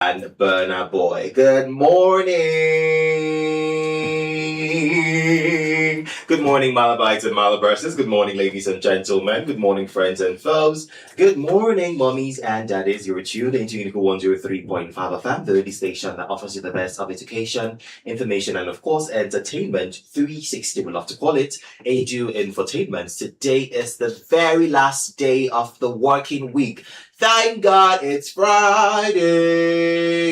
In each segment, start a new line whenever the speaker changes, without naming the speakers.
And Burner Boy. Good morning. Good morning, Malabites and Malabursers. Good morning, ladies and gentlemen. Good morning, friends and foes. Good morning, mummies and daddies. You're tuned into Unico 103.5 FM, the radio station that offers you the best of education, information, and of course, entertainment 360. We love to call it Edu Infotainment. Today is the very last day of the working week. Thank God it's Friday.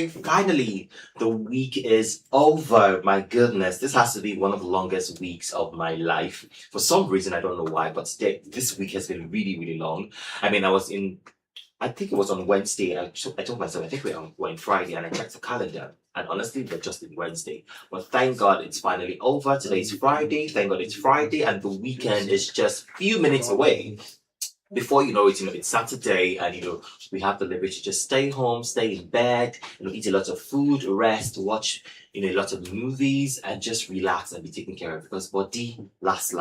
Finally, the week is over. My goodness, this has to be one of the longest weeks of my life. For some reason, I don't know why, but this week has been really, really long. I mean, I think it was on Wednesday. I told myself, I think we're on Friday, and I checked the calendar. And honestly, we're just in Wednesday. But thank God it's finally over. Today's Friday. Thank God it's Friday, and the weekend is just a few minutes away. Before you know it, it's Saturday, and we have the liberty to just stay home, stay in bed, eat a lot of food, rest, watch a lot of movies, and just relax and be taken care of, because body last,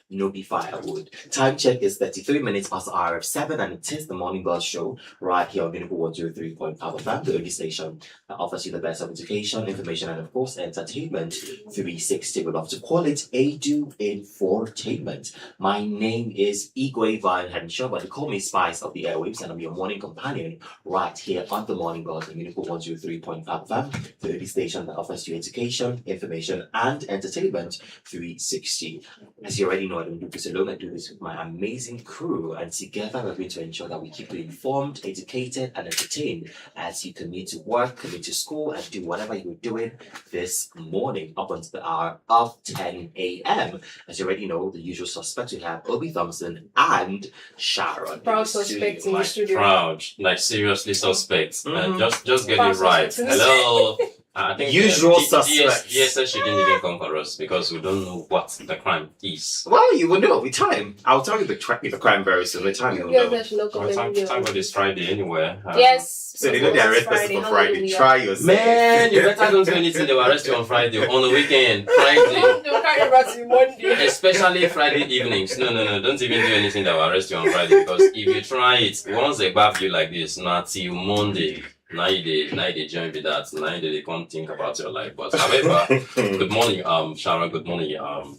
no be firewood. Time check is 33 minutes past the hour of 7, and it is the Morning Buzz Show right here on Unico 103.5 FM, the radio station that offers you the best of education, information, and of course entertainment 360. We love to call it Edu Infotainment. My name is Igwe Van Henshaw, but they call me Spice of the Airwaves, and I'm your morning companion right here on the Morning Buzz on Unico 103.5 FM, the radio station that offers you education, information, and entertainment 360. As you already know, I don't do this alone. I do this with my amazing crew, and together we're going to ensure that we keep you informed, educated, and entertained as you commute to work, commute to school, and do whatever you're doing this morning up until the hour of 10 a.m. As you already know, the usual suspects, we have Obi Thompson and Sharon.
Proud suspect in the studio.
Proud, like seriously suspect. Just get it right. Hello. I think
Usual suspects.
Yes, she didn't even come for us because we don't know what the crime is.
Well, you will know with time. I'll tell you the crime very soon. With time, you'll know.
Thank God it's Friday anyway.
Yes.
So they know they arrest person for Friday. Try yourself.
Man, you better don't do anything. They will arrest you on Friday. On the weekend, Friday.
They'll carry back to Monday.
Especially Friday evenings. No. Don't even do anything that will arrest you on Friday, because if you try it, once they grab you like this, not till Monday. Now they join with that. Now they can't think about your life. But however, good morning, Sharon. Good morning,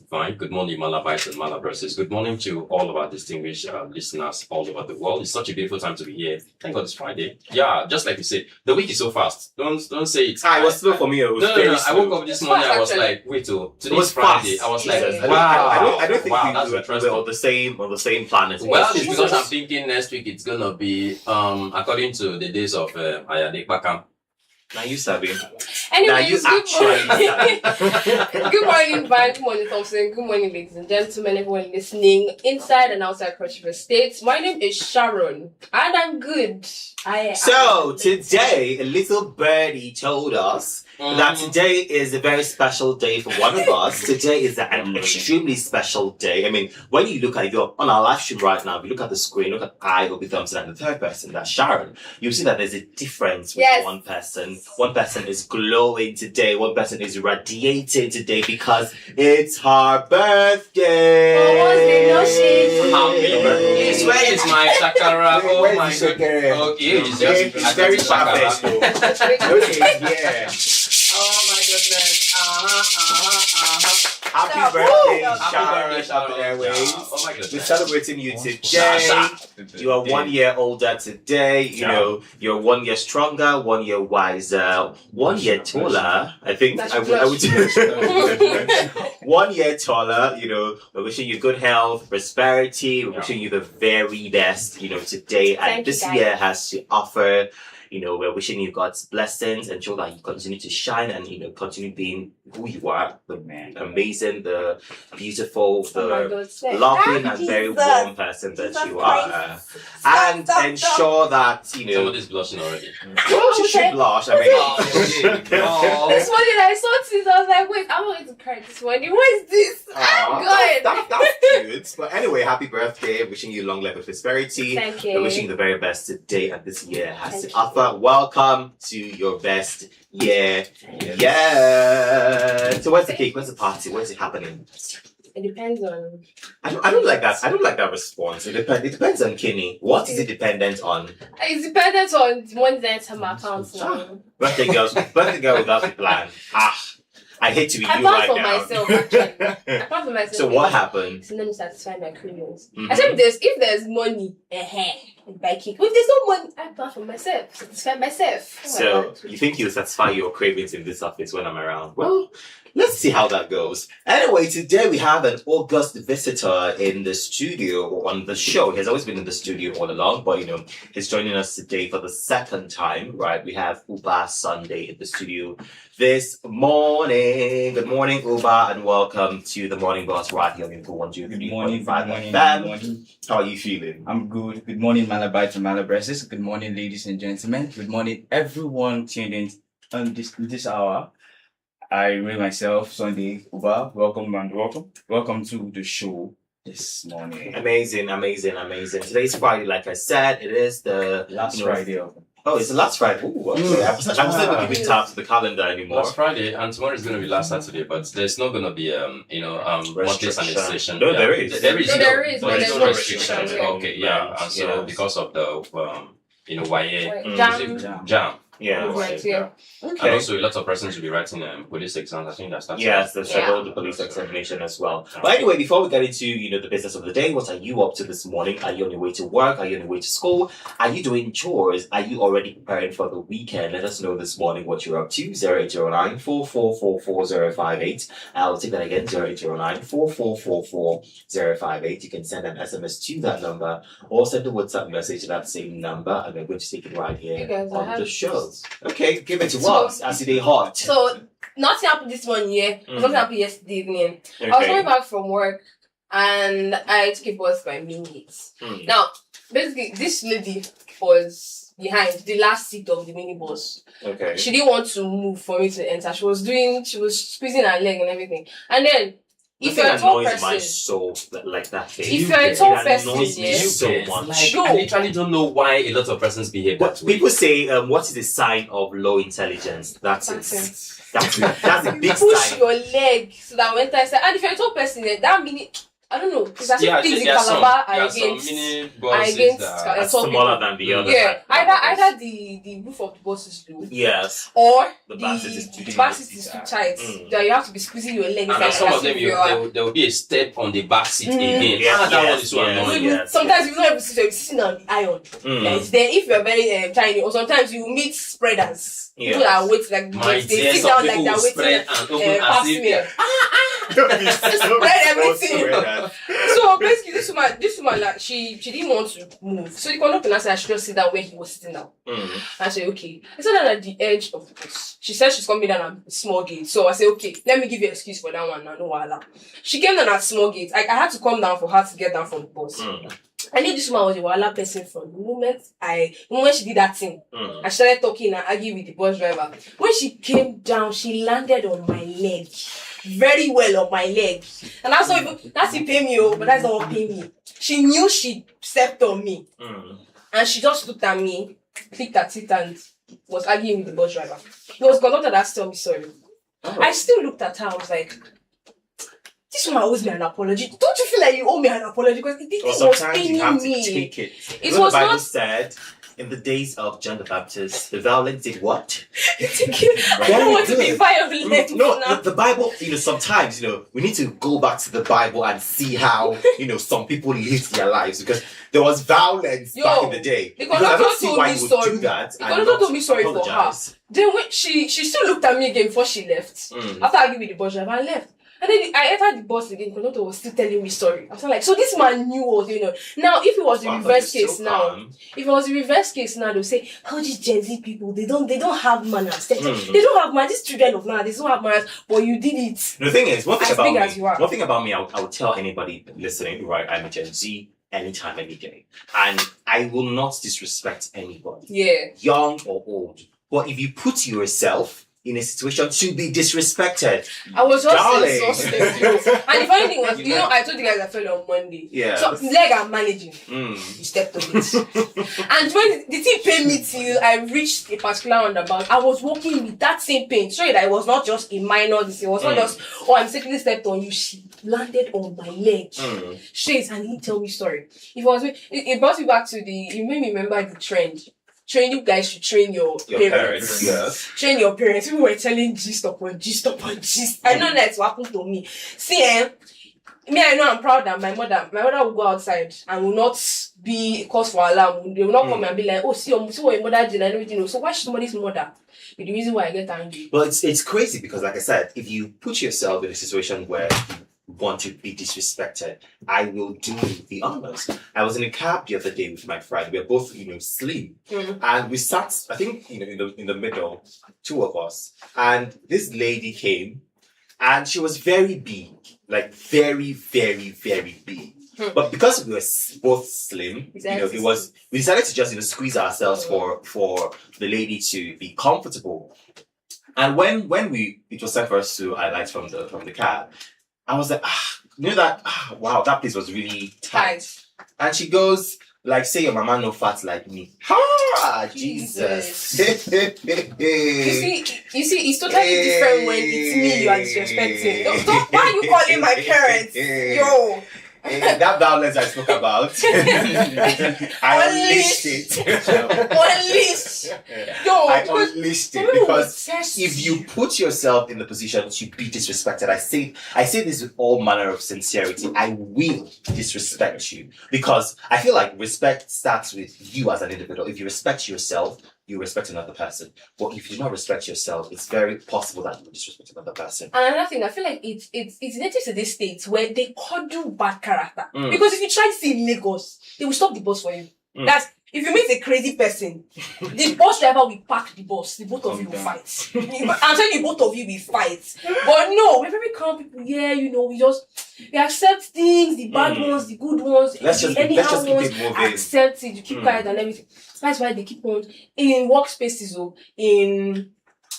Vine. Good morning, Malabites and Malabursers. Good morning to all of our distinguished listeners all over the world. It's such a beautiful time to be here. Thank God it's Friday. Yeah, just like you said, the week is so fast. Don't say it.
It was slow for me. It was
no. I woke up this morning. I was like, wait, today's Friday. I was like, wow.
I don't think
that's
we're on the same planet.
Well, it's because I'm thinking next week it's gonna be according to the days of
Now you sabi.
Anyways, good morning. Good morning, Van. Good morning, Thompson. Good morning, ladies and gentlemen, everyone listening inside and outside Cross River States. My name is Sharon, and I'm good.
So today, a little birdie told us that today is a very special day for one of us. Today is an extremely special day. I mean, when you look at it on our live stream right now, if you look at the screen, look at I, Obi Thompson, and the third person, that's Sharon, you'll see that there's a difference with one person. One person is glowing today. One person is radiating today because it's her birthday.
Happy birthday. Where is my shakara? Oh my God. Okay, it's just very perfect.
Yeah.
Oh my goodness.
Happy birthday,
Sharon.
Sharon.
Oh my goodness.
We're celebrating you today. You are 1 year older today. You're 1 year stronger, 1 year wiser, 1 year taller. I think I would 1 year taller. We're wishing you good health, prosperity. We're wishing you the very best. Today, and this year has to offer. We're wishing you God's blessings, and ensure that you continue to shine and, continue being who you are, the amazing, the beautiful, the loving and very warm person that you are. And ensure that,
Somebody's blushing already.
Well, she should blush. I mean,
this morning I saw this, I was like, wait, I'm going to cry this morning. What is this? I'm good.
That's cute. But anyway, happy birthday. Wishing you long life and prosperity.
Thank you.
We're wishing you the very best today, and this year has to offer. Welcome to your best year. Yeah. So where's the cake? Where's the party? Where's it happening?
It depends on.
I don't like that. I don't like that response. It depends on Kenny. What is it dependent on?
It's dependent on one that's on my account
Ah,
now.
birthday girl without a plan. I hate to be
I
you
plan
right
for
now.
myself actually. I plan for myself.
So what happened?
So let me satisfy my cravings.
Mhm.
I said if there's money, buy cake. If there's no money, I plan for myself. Satisfy myself. Oh my
So
God.
you think you'll satisfy your cravings in this office when I'm around? Well, let's see how that goes. Anyway, today we have an August visitor in the studio or on the show. He has always been in the studio all along, but he's joining us today for the second time, right? We have Uba Sunday in the studio this morning. Good morning, Uba, and welcome to the Morning Boss right here on Info 123.5
Good morning.
FM. How are you feeling?
I'm good. Good morning, Malabites and Malabresses. Good morning, ladies and gentlemen. Good morning, everyone tuned in on this hour. I remain myself, Sunday Uba. Welcome to the show this morning.
Amazing. Today's Friday, like I said, it is the
Last Friday of
Oh, it's the last Friday. Ooh, okay. I'm not keeping tabs to the calendar anymore.
Last Friday, and tomorrow is going to be last Saturday, but there's not going to be monthly sanitation.
No, there is.
There is.
No, there is,
But
but
there's
there's
no
no
restriction.
restriction,
Okay, yeah. And so
Yes.
because of the YA
Jam.
jam.
Yeah.
Movement, yeah.
And
Okay.
also, a lot of persons will be writing police exams. I think that's
Yes, the scheduled police examination as well. But anyway, before we get into the business of the day, what are you up to this morning? Are you on your way to work? Are you on your way to school? Are you doing chores? Are you already preparing for the weekend? Let us know this morning what you're up to. 0809 4444058. I'll take that again. 0809 4444058. You can send an SMS to that number or send a WhatsApp message to that same number, and we're going to take it right here
Because I
on
have
the show. Okay, give it to
So-
us as it is hot.
So nothing happened this one year. Something happened yesterday evening. I was
Okay.
coming back from work and I took a bus by minutes.
Hmm.
Now, basically, this lady was behind the last seat of the minibus.
Okay.
She didn't want to move for me to enter. She was squeezing her leg and everything. And then, if you're a tall
annoys my
person,
soul like that thing.
if you're a tall
It
person,
annoys me
yeah,
so
Yes,
much.
Like,
No.
I literally don't know why a lot of persons behave that
But
way.
people say, what is the sign of low intelligence? That's
That's
it. That's a big
push
sign.
your leg so that when I said, and if you're a tall person, that meaning, I don't know, because I
Yeah,
think things in
there are some
Calabar are
mini
against
buses that
That's
That's smaller than the other.
yeah,
type.
either the roof of the bus is low,
Yes.
or
The
the
back seat is too
back
tight.
seat is too tight.
Mm.
That you have to be squeezing your leg
and
inside.
some
as
of them,
if you are-
there will be a step on the back seat
Mm.
again.
Yes,
That one
yes,
is so
yes.
annoying.
Yes.
Sometimes you don't even see, you're sitting on the iron.
Mm.
Then if you're very tiny, or sometimes you meet spreaders. People
Yes.
that wait like
My
they
dear,
sit
some
down
people
like they're
will
waiting.
spread and open
Pass
as if
me.
they're-
Spread everything.
Spread.
So basically, this woman, like she didn't want to move. So the conductor said I should just sit down where he was sitting down.
Mm.
I said okay. I sat down at the edge of the bus. She said she's coming down at a small gate. So I said okay, let me give you an excuse for that one now. No wahala. She came down at small gate. I had to come down for her to get down from the bus.
Mm.
I knew this woman was a wahala person from the moment she did that thing.
Mm.
I started talking and arguing with the bus driver. When she came down, she landed on my leg. Very well on my leg. And that's it pay me, but that's not what pay me. She knew she stepped on me.
Mm.
And she just looked at me, clicked at it, and was arguing with the bus driver. It was conductor that told me sorry.
Oh.
I still looked at her, I was like, this woman owes me an apology. Don't you feel like you owe me an apology? Because the thing
Or
was
sometimes
paining
you have to
me.
take it.
It
You know
was
the Bible
not-
said, in the days of John the Baptist, the violent did what?
I don't want to be
Very
violent
No,
now.
the Bible, sometimes, we need to go back to the Bible and see how, some people lived their lives because there was violence
Yo,
back in the day.
the
Because I don't
conductor
see
told
why
me
you would
sorry.
do that.
The
and
conductor
not
told me sorry for her.
apologize.
Then when she still looked at me again before she left.
Mm.
After arguing with the bus driver, I left. And then I entered the bus again. The conductor was still telling me sorry. I was like, so this man knew what was going on. Now, if it was the
Wow,
reverse
that is
case
so
now,
calm.
if it was the reverse case now, they'll say, how these Gen Z people, they don't have manners. They
Mm.
don't have manners. These children of now, they don't have manners. But you did it.
The thing is, one thing
As big as you are.
about me, I would tell anybody listening, right, I'm a Gen Z anytime, any day. And I will not disrespect anybody,
Yeah.
young or old. But if you put yourself in a situation to be disrespected.
I was just
Darling.
exhausted. And the funny thing was, I told you guys I fell on Monday.
Yeah.
So leg I'm managing. You stepped on it. And when the thing paid me till I reached a particular roundabout, I was walking with that same pain. Sorry that it was not just a minor disease. It was not just, I mistakenly stepped on you. She landed on my leg. Straight, and he didn't tell me story. It brought me back to it made me remember the trend. You guys should train your parents.
Yeah.
Train your parents. People were telling gist upon gist upon gist. I know that's what happened to me. See, me, I know I'm proud that my mother will go outside and will not be cause for alarm. They will not come and be like, oh, see what your mother did and everything. So why should somebody's mother be the reason why I get angry?
Well, it's crazy because, like I said, if you put yourself in a situation where you want to be disrespected, I will do the honors. I was in a cab the other day with my friend. We were both, slim, and we sat, I think, in the middle, two of us, and this lady came, and she was very big, like very, very, very big. But because we were both slim, we decided to just squeeze ourselves for the lady to be comfortable. And when it was time for us to alight from the cab, I was like, wow, that place was really tight. And she goes, like, say your mama no fat like me. Jesus.
You see, it's totally different when it's me you are disrespecting. Stop, why are you calling my parents? Yo.
That violence I spoke about, I unleashed it. I unleashed it because if you put yourself in the position to be disrespected, I say this with all manner of sincerity, I will disrespect you because I feel like respect starts with you as an individual. If you respect yourself, you respect another person. But if you do not respect yourself, it's very possible that you disrespect another person.
And another thing, I feel like it's native to these states where they coddle bad character. Because if you try to see in Lagos, they will stop the bus for you. That's if you meet a crazy person, the bus driver will park the bus. The both of you will fight. I'm telling you, both of you will fight. But no, we're very calm people. Yeah, we accept things, the bad ones, the good ones,
let's just keep it moving.
Accept it. You keep quiet and everything. That's why they keep on in workspaces or in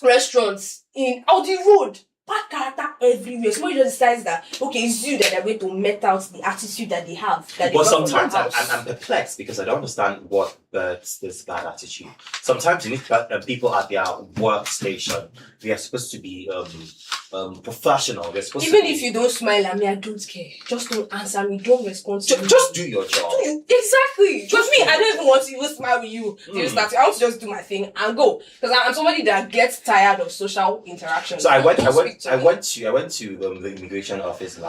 restaurants, out the road. Bad character everywhere. Somebody just decides that, okay, it's you that are going to met out the attitude that they have.
But sometimes I'm perplexed because I don't understand what births this bad attitude. Sometimes you need people at their workstation. They are supposed to be professional. They're supposed
Even
to
if you don't smile at me, I don't care. Just don't answer me. Don't respond to me.
Just do your job.
Exactly. Because me, I don't even want to even smile with you. I want to just do my thing and go. Because I'm somebody that gets tired of social interaction.
So I went to the immigration office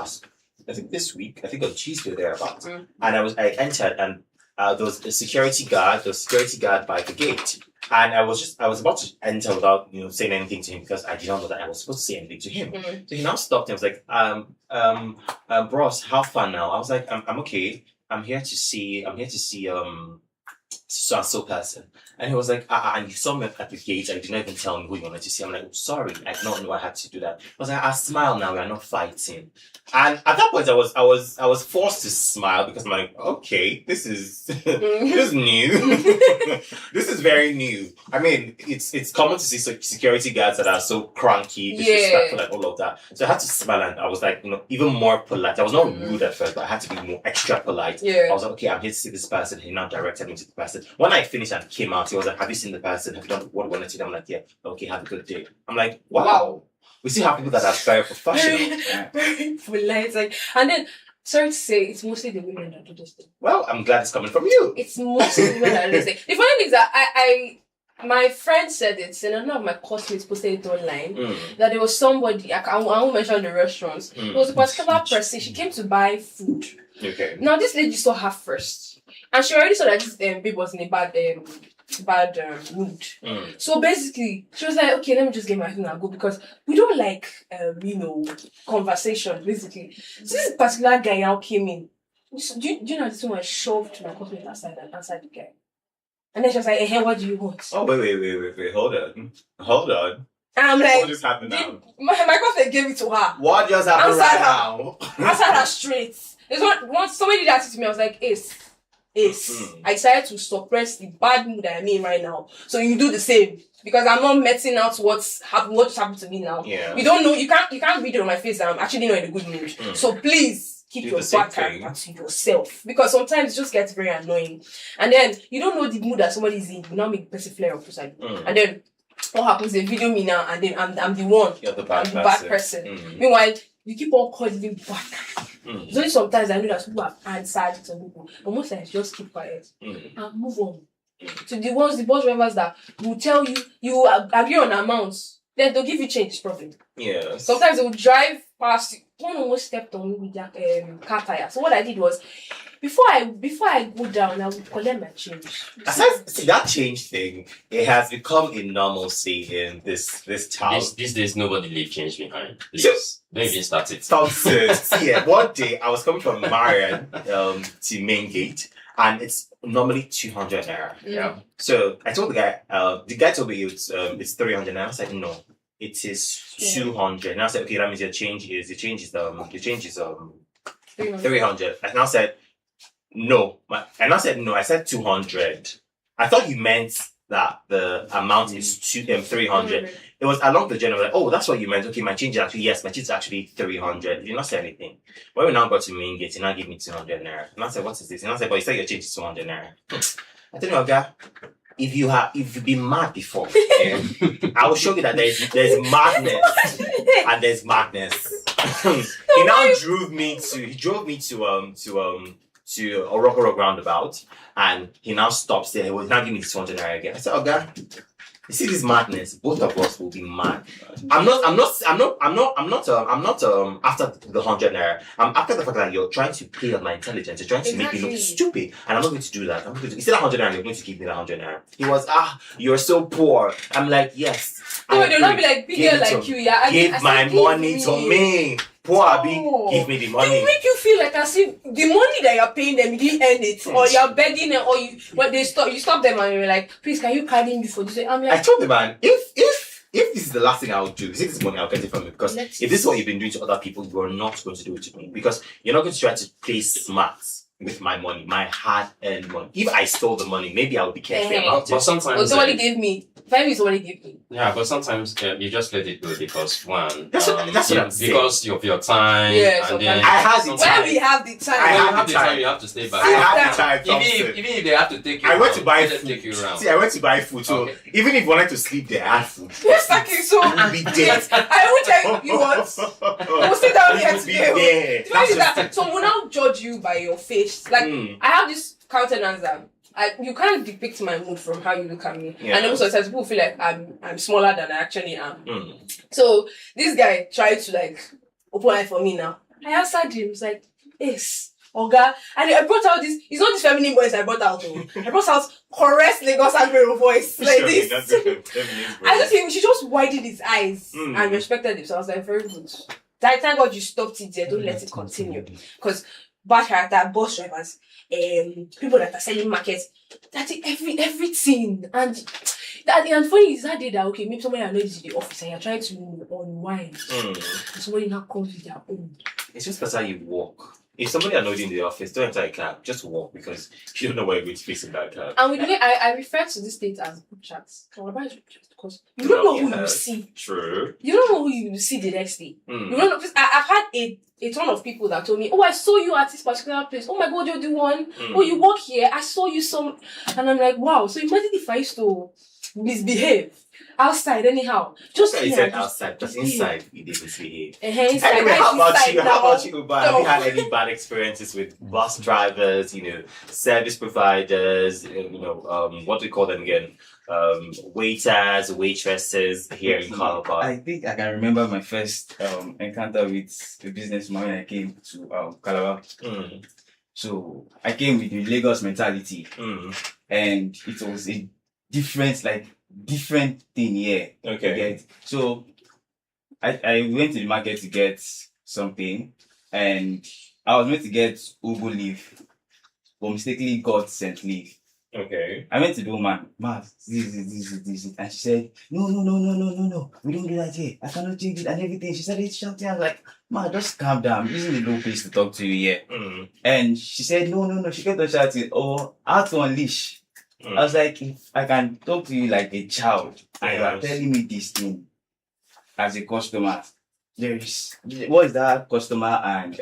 this week, I think on Tuesday thereabouts. And I entered and there was a security guard by the gate. And I was about to enter without, saying anything to him because I did not know that I was supposed to say anything to him. So he now stopped and was like, bros, how far now? I was like, I'm okay. I'm here to see so person. And he was like, and you saw me at the gate and you did not even tell me who you wanted to see. I'm like, sorry, I did not know I had to do that. I was like, I smile now, we are not fighting. And at that point I was forced to smile because I'm like, okay, this is this is new. This is very new. I mean, it's common to see security guards that are so cranky, disrespectful, and all of that. So I had to smile and I was like, even more polite. I was not rude at first, but I had to be more extra polite. I was like, okay, I'm here to see this person. He now directed me to the person. When I finished and came out, he was like, have you seen the person? Have you done what you wanted to do? I'm like, yeah, okay, have a good day. I'm like, wow. We still have people that are very professional.
Very polite. And then, sorry to say, it's mostly the women that do this thing.
Well, I'm glad it's coming from you.
It's mostly women that do this thing. The funny thing is that my friend said it, and none of my classmates posted it online, that there was somebody, I won't mention the restaurants, there was a particular person, she came to buy food.
Okay.
Now, this lady saw her first, and she already saw that this babe was in a bad mood. So basically, she was like, okay, let me just get my thing and go because we don't like, conversation, basically. So this particular guy now came in. Do you know this one shoved my classmate aside and answered the guy? And then she was like, hey, what do you want?
Oh, wait, hold on.
And I'm like,
what just happened now?
My classmate gave it to her.
What just happened now?
Answered her straight. There's somebody did that to me. I was like, Ace, is I decided to suppress the bad mood that I'm in right now. So you do the same. Because I'm not messing out what's happened to me now.
Yeah.
You don't know, you can't read it on my face that I'm actually not in a good mood. So please keep
Do
your
the same
bad
thing.
character to yourself. Because sometimes it just gets very annoying. And then you don't know the mood that somebody's in. You now make the person flare up beside you. And then what happens? They video me now and then I'm the one.
You're the
I'm
bad
the bad person. Meanwhile, you keep on calling me bad. It's only sometimes I know that people have answered to people. But most times just keep quiet and move on. To the bus drivers that will tell you agree on amounts, then they'll give you change problem.
Yeah.
Sometimes they will drive past you. One almost stepped on me with their car tire. So what I did was before I go down, I would collect my change.
See that change thing, it has become a normalcy in this town.
These days, nobody leave change behind. Please.
Yes.
Don't even start it.
See, one day I was coming from Marion to Main Gate, and it's normally 200 naira. Yeah. So I told the guy told me it's 300 naira. I said no, it is 200. And I said okay, that means the change is 300. And I said no, I said 200. I thought you meant that the amount is 300. It was along the journey, like, oh, that's what you meant. Okay, my change is actually 300. You did not say anything. When we now got to Main Gate, he now gave me 200 naira. And I said, what is this? And I said, but you said your change is 200 naira. I tell you, okay, if you've been mad before, I will show you that there's madness and there's madness. He now drove me to Orokoro roundabout, and he now stops there. He was now giving me 200 naira again. I said, okay, you see this madness, both of us will be mad. I'm not after the 100 naira. I'm after the fact that you're trying to play on my intelligence. You're trying to make me look stupid. And I'm not going to do that. Instead of 100 naira, you're going to give me the 100 naira. He was, you're so poor. I'm like, yes.
No, they'll not be like, big girl like you, yeah.
Give my money to me. Poor Abi, give me the money.
They make you feel like as if the money that you're paying them, you didn't earn it, or you're begging them, or you stop them and you're like, please, can you carry me for this? I'm like,
I told the man, if this is the last thing I'll do, if this money I'll get it from you, because if this is what you've been doing to other people, you're not going to do it to me, because you're not going to try to play smart with my money, my hard-earned money. If I stole the money, maybe I would be careful about
But
it.
sometimes
somebody gave me. 5 minutes somebody gave me.
Yeah, but sometimes you just let it go because one,
That's what I'm saying.
because of your time.
Yeah,
and then
I had the
When
time.
we have the time.
I
when
have
you have
the
the time,
time.
you have to stay back.
I had the time.
Even if they have to take you
I went to
around,
buy
let them
food.
take you around.
See, I went to buy food, so
Okay.
even if you wanted to sleep there, I had food.
Exactly, so
I would be there.
I will tell you what. We'll sit down here
You would be
today.
there.
The fact is
That's
that so we'll now judge you by your face. Like I have this countenance that you can't depict my mood from how you look at me.
Yeah.
And also sometimes people feel like I'm smaller than I actually am. So this guy tried to like open eye for me now. I answered him. It's like, yes, Oga. And I brought out this, it's not this feminine voice I brought out though. I brought out Correct Lagos Agbero voice. Like this. I just think she just widened his eyes and respected him. So I was like, very good. Thank God you stopped it there. Don't let it continue. Because bad character, bus drivers, people that are selling markets, that's everything. And funny is that day that okay, maybe somebody annoys you in the office and you're trying to unwind. And somebody now comes with their own.
It's just better you walk. If somebody annoys you in the office, don't enter a cab. Just walk, because you don't know what you're going to face in that cab.
And with the way I refer to this state as group chats. Because you don't know who you see.
True.
You don't know who you see the next day. You don't know. I've had a ton of people that told me, oh, I saw you at this particular place. Oh my God, you're the one. Oh, you work here. I saw you some. And I'm like, wow. So imagine if I used to misbehave outside anyhow. Just
you said outside, because inside you didn't misbehave.
Inside,
Anyway, how about you?
now.
How about you, Uba? Have you had any bad experiences with bus drivers, service providers, what do we call them again? Waiters, waitresses here in Calabar?
I think I can remember my first encounter with a businessman when I came to Calabar. So I came with the Lagos mentality, and it was a different thing here.
Okay.
So I went to the market to get something, and I was meant to get Ugu leaf, but mistakenly got scent leaf.
Okay.
I went to the woman, ma, this. And she said, no. We don't do that here. I cannot change it and everything. She started shouting. I was like, ma, just calm down. This isn't a low place to talk to you here.
Mm.
And she said, no. She kept on shouting, oh, how to unleash.
Mm.
I was like, if I can talk to you like a child, and you are
Yes.
telling me this thing as a customer, what is that customer and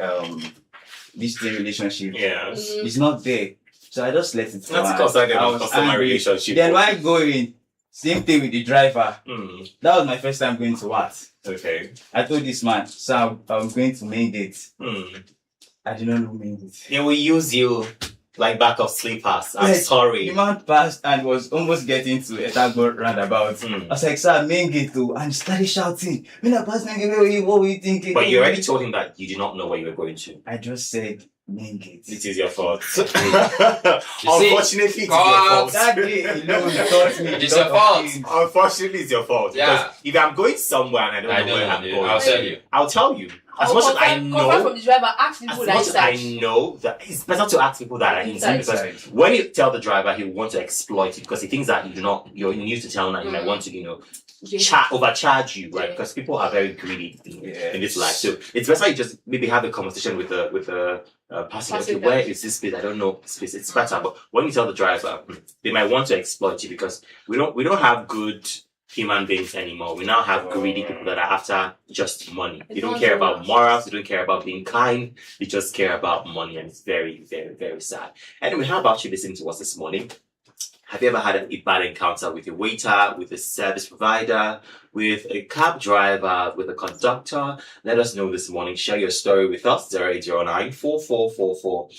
this thing relationship?
Yes.
It's not there. So I just let it go.
That's because I
was
customer
angry.
relationship.
Then why going? Same thing with the driver.
Mm.
That was my first time going to what?
Okay.
I told this man, so I'm going to main gate.
Mm.
I did not know main gate.
They will use you like backup sleepers. I'm
Like,
sorry.
The man passed and was almost getting to a tagboat roundabout.
Mm.
I was like, sir, main gate too. And he started shouting. When I passed main gate, what were you thinking?
But you already told him that you did not know where you were going to.
I just said main gate.
It is your fault.
see,
Unfortunately, it is your fault.
That day alone taught me.
It's your fault.
Unfortunately, it's your fault.
Yeah.
Because if I'm going somewhere and I don't know where I'm going,
I'll tell you.
I'll tell you. As much as I know,
confirm from the driver, ask people
as
that
much as I
inside.
know that it's better to ask people that are inside, because when you tell the driver, he will want to exploit it because he thinks that you're new to town and he might want to, overcharge you, right?
Yeah.
Because people are very greedy in this life. So it's better you just maybe have a conversation with the passenger. Okay, where is this space? I don't know space. It's better, but when you tell the driver, they might want to exploit you because we don't have good human beings anymore. We now have greedy people that are after just money. They don't care about morals. They don't care about being kind. They just care about money, and it's very, very, very sad. Anyway, how about you listening to us this morning? Have you ever had a bad encounter with a waiter, with a service provider, with a cab driver, with a conductor? Let us know this morning. Share your story with us. 0809 4444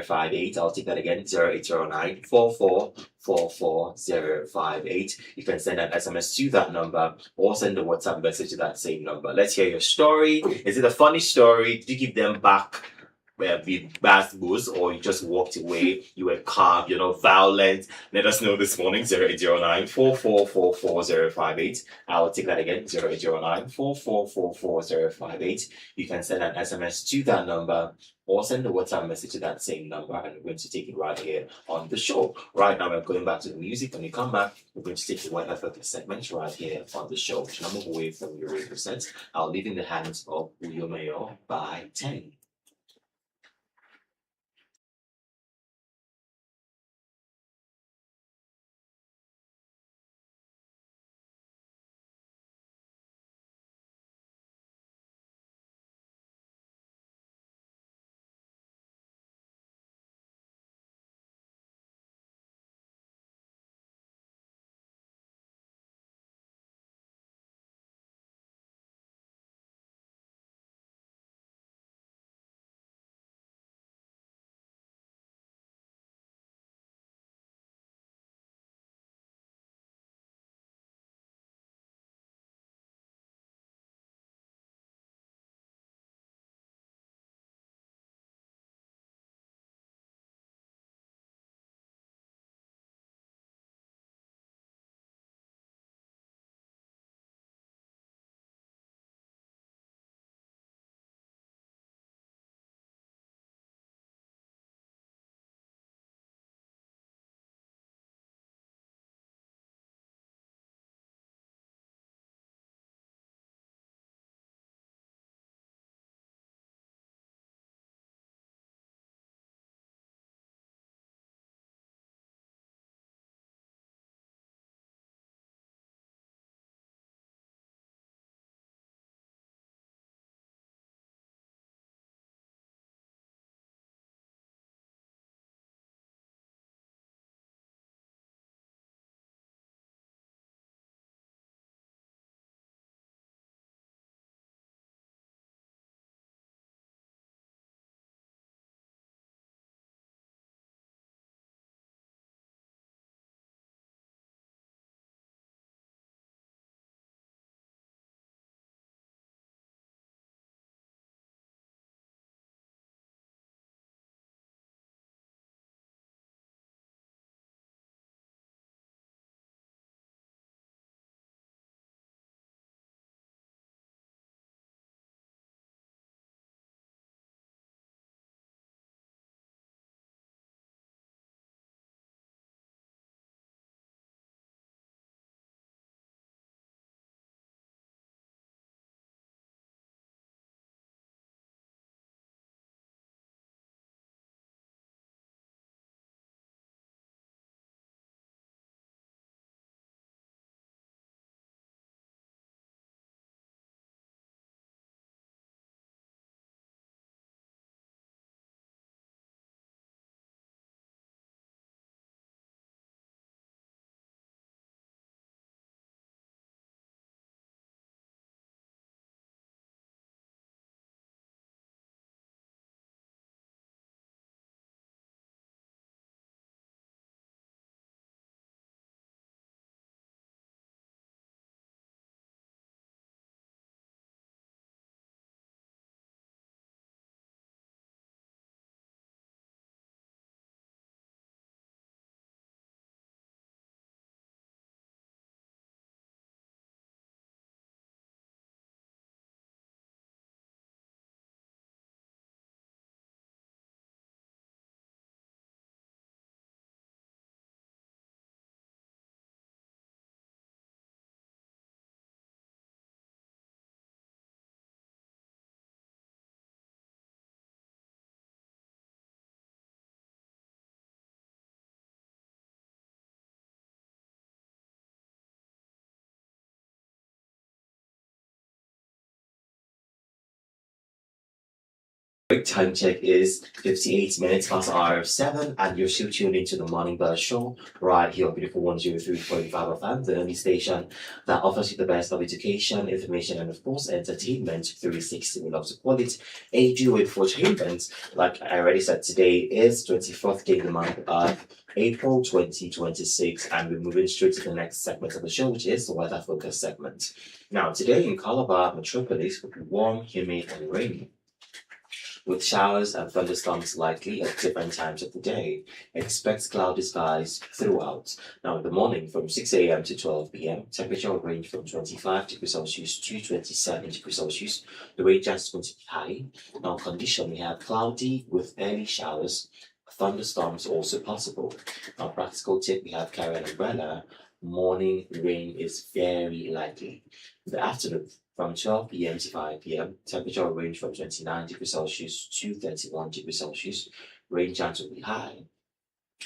058. I'll take that again. 0809 4444 058. You can send an SMS to that number or send a WhatsApp message to that same number. Let's hear your story. Is it a funny story? Did you give them back with bad booze, or you just walked away, you were calm, you're not violent? Let us know this morning. 0809 4444 058. I'll take that again. 0809 4444 058. You can send an SMS to that number or send a WhatsApp message to that same number, and we're going to take it right here on the show. Right now, we're going back to the music. When we come back, we're going to take the weather focus segment right here on the show. Should I move away from your radio sets? I'll leave in the hands of Uyo Mayo by 10. Time check is 58 minutes past the hour of 7, and you're still tuned into the Morning Buzz Show right here on beautiful 103.5 FM, the only station that offers you the best of education, information, and of course, entertainment 360. We love to call it a duo infotainment. Like I already said, today is 24th day of the month of April 2026, and we're moving straight to the next segment of the show, which is the weather focus segment. Now, today in Calabar metropolis will be warm, humid, and rainy, with showers and thunderstorms likely at different times of the day. Expect cloudy skies throughout. Now, in the morning from 6 a.m. to 12 p.m., temperature will range from 25 degrees Celsius to 27 degrees Celsius. The range is going to be high. Now, condition we have cloudy with early showers. Thunderstorms also possible. Now, practical tip we have carry an umbrella. Morning rain is very likely. In the afternoon, from 12 p.m. to 5 p.m., temperature will range from 29 degrees Celsius to 31 degrees Celsius. Rain chance will be high.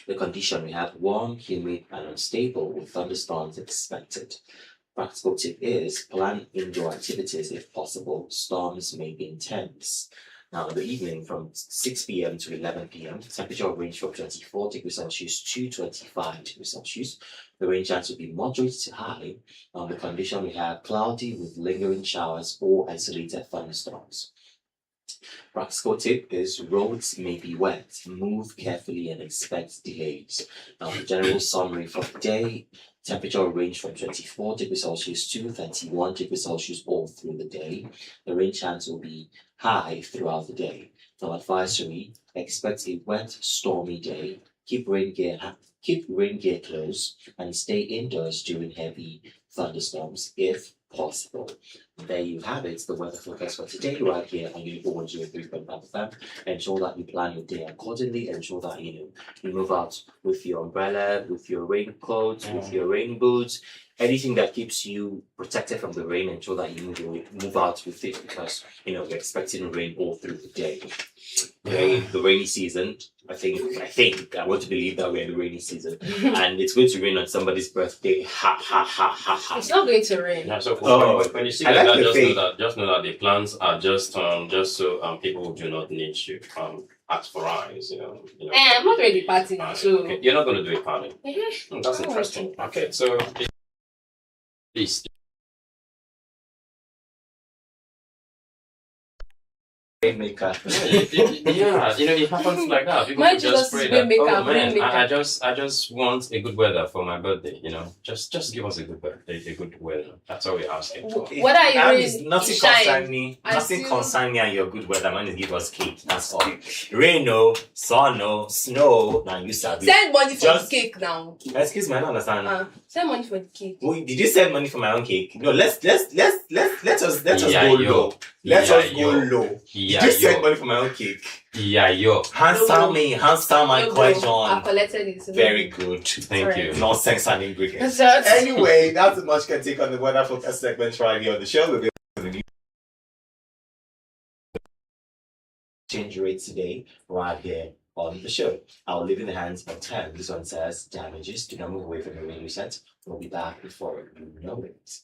The condition we have warm, humid, and unstable with thunderstorms expected. Practical tip is plan indoor activities if possible. Storms may be intense. Now, in the evening from 6 p.m. to 11 p.m., temperature will range from 24 degrees Celsius to 25 degrees Celsius. The rain chance will be moderate to high. The condition we have cloudy with lingering showers or isolated thunderstorms. Practical tip is roads may be wet. Move carefully and expect delays. Now, the general summary for the day. Temperature will range from 24 degrees Celsius to 31 degrees Celsius all through the day. The rain chance will be high throughout the day. Now, advisory, expect a wet, stormy day. Keep rain gear close and stay indoors during heavy thunderstorms if possible. There you have it, the weather forecast for today right here on Uniform 103.5 FM. Ensure that you plan your day accordingly. Ensure that you move out with your umbrella, with your raincoat, with your rain boots, anything that keeps you protected from the rain. Ensure that you move out with it, because we're expecting rain all through the day. The rainy season. I want to believe that we're in the rainy season, and it's going to rain on somebody's birthday. Ha ha ha ha ha!
It's not going to rain.
Yeah, so when you see
I
like
like
that,
the
just know that the plans are just so people do not need to ask for eyes.
I'm not going to be party now, so
Okay, you're not going to do a party. That's
Oh,
interesting. Okay, so please.
Rainmaker.
Yeah, it happens like that. People
My
just
Jesus
pray
is
that.
rainmaker,
Oh man,
rainmaker.
I just want a good weather for my birthday. Just give us a good weather. A good weather. That's all we're asking for.
What are you
That
rain?
is nothing
Shine.
concern me.
I
Nothing
still-
concern me and your good weather. Man, give us cake. That's all. Rain no, sun no, snow. Now you sabi.
Send money for
Just-
the cake now.
Excuse me, I don't understand.
Send money for the cake.
Wait, did you send money for my own cake? No, let us
Yeah,
go
yo.
low. Let
Yeah,
us go
yo.
low.
Yeah,
Did you send
yo.
money for my own cake?
Yeah, yo.
Answer me. Answer my
No, bro,
question.
I've collected it.
Very good.
Thank
Alright.
you.
Nonsense and ingredients.
That's
Anyway, that's as much can take on the weather focus segment right here on the show. We'll be to the new change rate today right here on the show. I'll leave in the hands of 10. This one says damages. Do not move away from the radio set. We'll be back before you know it.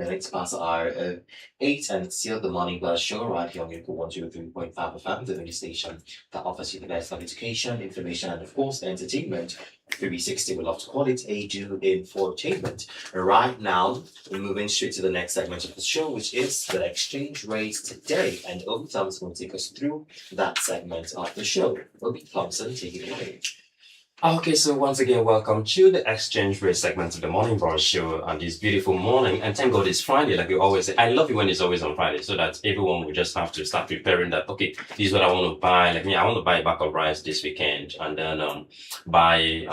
minutes past our 8, and it's still the Morning Buzz show right here on your 103.5 FM, the radio station that offers you the best of education, information, and of course, entertainment. 360, we love to call it a do infotainment. Right now, we're moving straight to the next segment of the show, which is the exchange rate today. And Obi Thompson will take us through that segment of the show. Obi Thompson, take it away.
Okay, so once again, welcome to the exchange rate segment of the Morning Buzz show on this beautiful morning. And thank God it's Friday, like we always say. I love it when it's always on Friday, so that everyone will just have to start preparing that, okay, this is what I want to buy. Like me, I want to buy a bag of rice this weekend, and then buy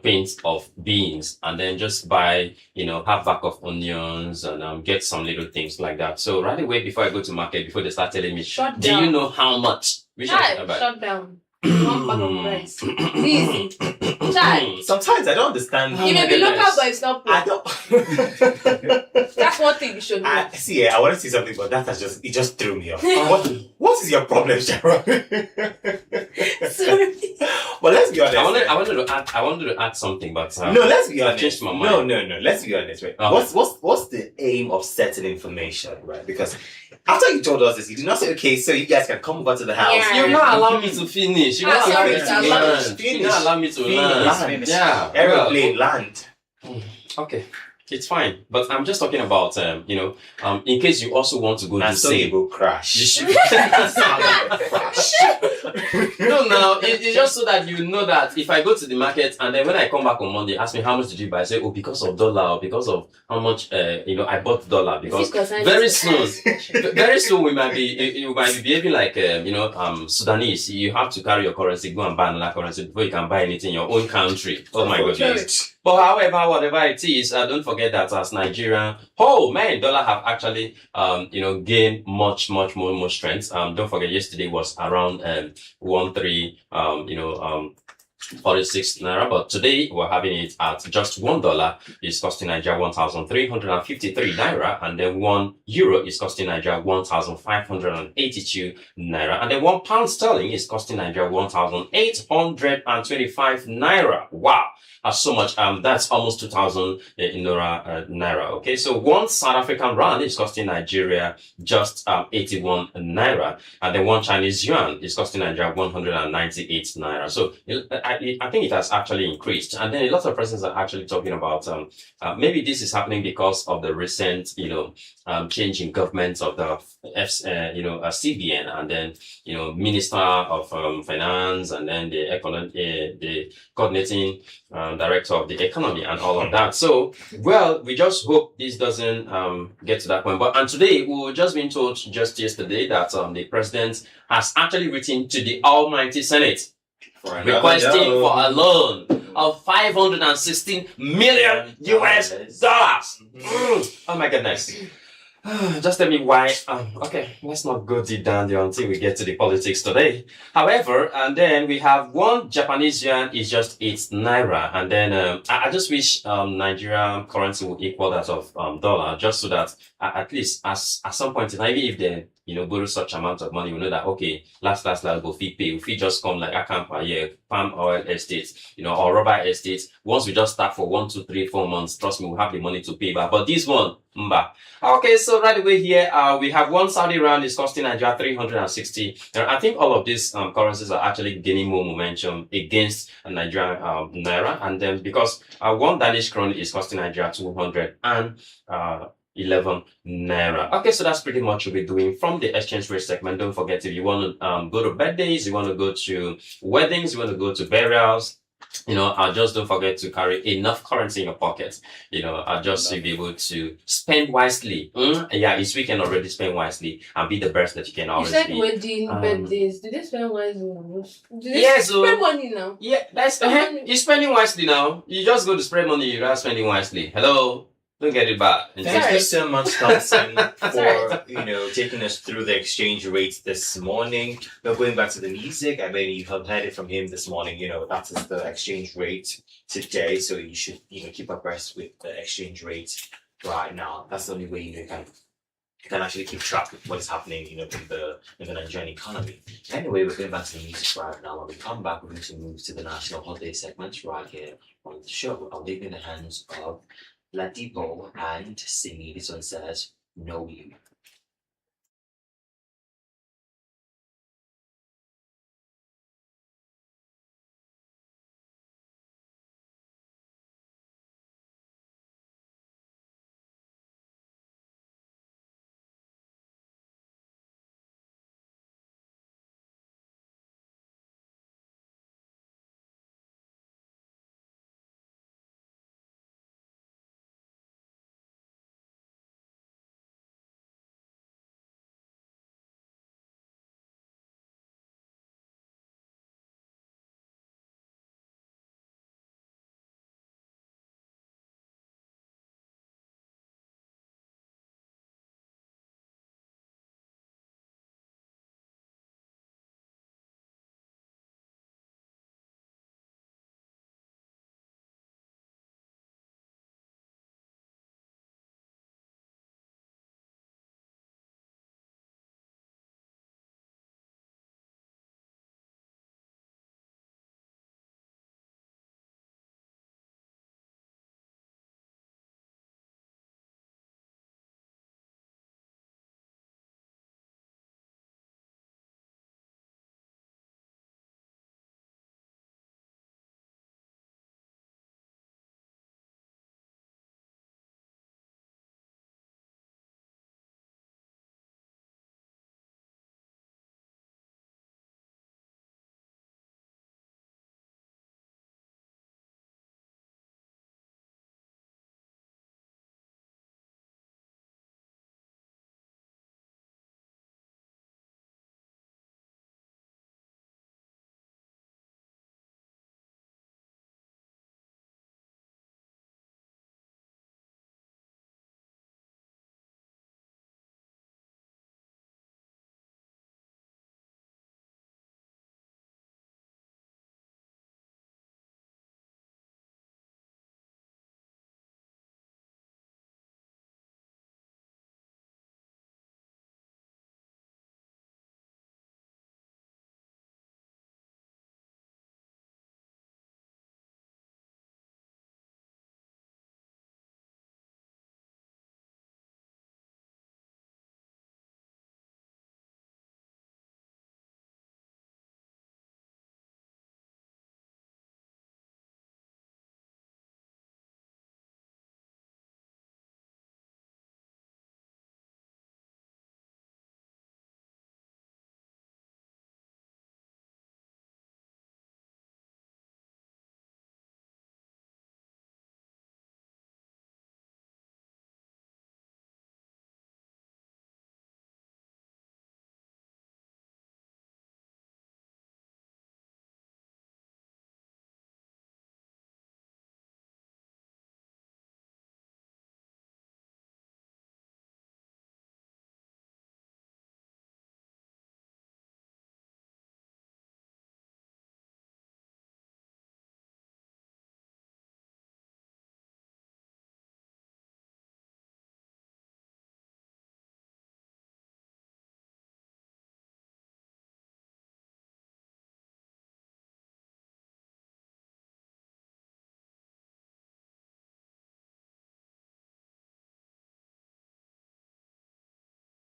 pints of beans, and then just buy, half bag of onions, and get some little things like that. So right away, before I go to market, before they start telling me, do you know how much?
Shut down. One bag of rice. Please. Child.
Sometimes I don't understand.
You may be local, but it's not
I don't.
That's one thing you should know.
I want to say something, but it just threw me off. What is your problem, Sharon?
Sorry.
But let's be honest.
I wanted to add something, but
no, let's be honest.
I changed my mind.
No. Let's be honest, right?
Okay.
What's the aim of certain information, right? Because after you told us this, you did not say, okay, so you guys can come over to the house.
Yeah.
You're not allowing me to finish. You're not allowing me to land.
Finish.
You're not allowing me to land.
Finish.
Yeah.
Aeroplane, land.
Okay. It's fine, but I'm just talking about, in case you also want to go to
so
same.
you will crash.
You should. No, it's just so that you know that if I go to the market and then when I come back on Monday, ask me how much did you buy? I say, oh, because of dollar, or because of how much, I bought dollar. Because very soon we might be behaving like, Sudanese. You have to carry your currency, go and buy another currency before you can buy anything in your own country. Oh my goodness. But however, whatever it is, don't forget that as Nigeria, dollar have actually, gained much more strength. Don't forget yesterday was around, 46 naira, but today we're having it at just $1 is costing Nigeria 1,353 naira, and then €1 is costing Nigeria 1,582 naira, and then £1 is costing Nigeria 1,825 naira. Wow. That's so much. That's almost 2,000 naira. Okay, so one South African rand is costing Nigeria just 81 naira, and then one Chinese yuan is costing Nigeria 198 naira. So I think it has actually increased, and then a lot of persons are actually talking about maybe this is happening because of the recent change in government of the CBN, and then Minister of Finance, and then the coordinating director of the economy and all of that. So, well, we just hope this doesn't get to that point. And today, we were just being told just yesterday that the president has actually written to the Almighty Senate requesting for a loan of 516 million US dollars. Oh my goodness. Just tell me why. Okay, let's not go deep down there until we get to the politics today. However, and then we have one Japanese yuan is just 8 naira, and then I just wish Nigerian currency would equal that of dollar, just so that at least at some point in time, even if they borrow such amount of money, we know that okay, last go fee pay. If we just come like a camp per year, palm oil estates, or rubber estates, once we just start for 1, 2, 3, 4 months, trust me, we'll have the money to pay back. But this one, mba. Okay, so right away here, we have one Saudi rand is costing Nigeria 360. And I think all of these currencies are actually gaining more momentum against Nigerian naira, and then because one Danish krone is costing Nigeria 211 naira. Okay, so that's pretty much what we're doing from the exchange rate segment. Don't forget, if you want to go to birthdays, you want to go to weddings, you want to go to burials, just don't forget to carry enough currency in your pocket. Just to be able to spend wisely. Yeah, it's weekend already. Spend wisely and be the best that you can always be.
You said wedding, birthdays. Do they spend wisely? Do they spend money now?
Yeah, that's you're spending wisely now. You just go to spend money. You're not spending wisely. Hello. Don't get it bad.
Thank you so much, Thompson, for taking us through the exchange rates this morning. Now going back to the music, I mean you have heard it from him this morning. That is the exchange rate today, so you should keep abreast with the exchange rate right now. That's the only way you can actually keep track of what is happening in the Nigerian economy. Anyway, we're going back to the music right now. When we come back, we're going to move to the national holiday segment right here on the show. I'll leave in the hands of Latipo and Simi. This one says, know you.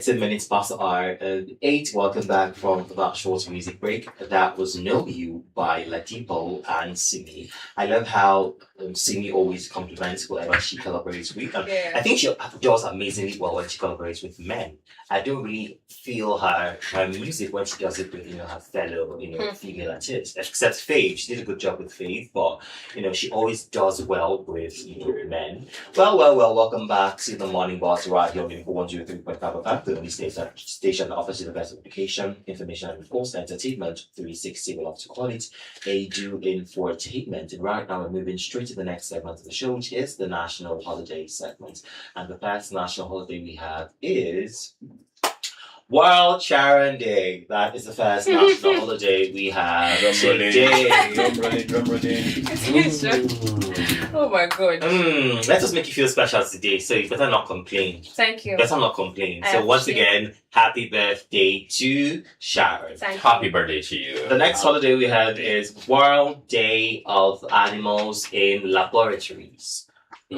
Minutes past the hour, 8. Welcome back from that short music break. That was Know You by Latipo and Simi. I love how Simi always compliments whoever she collaborates with.
Yeah.
I think she does amazingly well when she collaborates with men. I don't really feel her music when she does it with her fellow female artists. Except Faith, she did a good job with Faith, but she always does well with men. Well. Welcome back to the Morning Boss right here on 103.5 FM, the only station that offers you the best of education, information, and of course entertainment. 360, we love to call it a do infotainment. And right now we're moving straight to the next segment of the show, which is the national holiday segment. And the first national holiday we have is World Sharon Day. That is the first national holiday we have today.
Drum rolling.
Oh my god.
Let us make you feel special today, so you better not complain.
Thank you.
Better not complain.
I
So once
appreciate
again, happy birthday to Sharon.
Thank
Happy
you.
birthday to you.
The next holiday we have is World Day of Animals in Laboratories.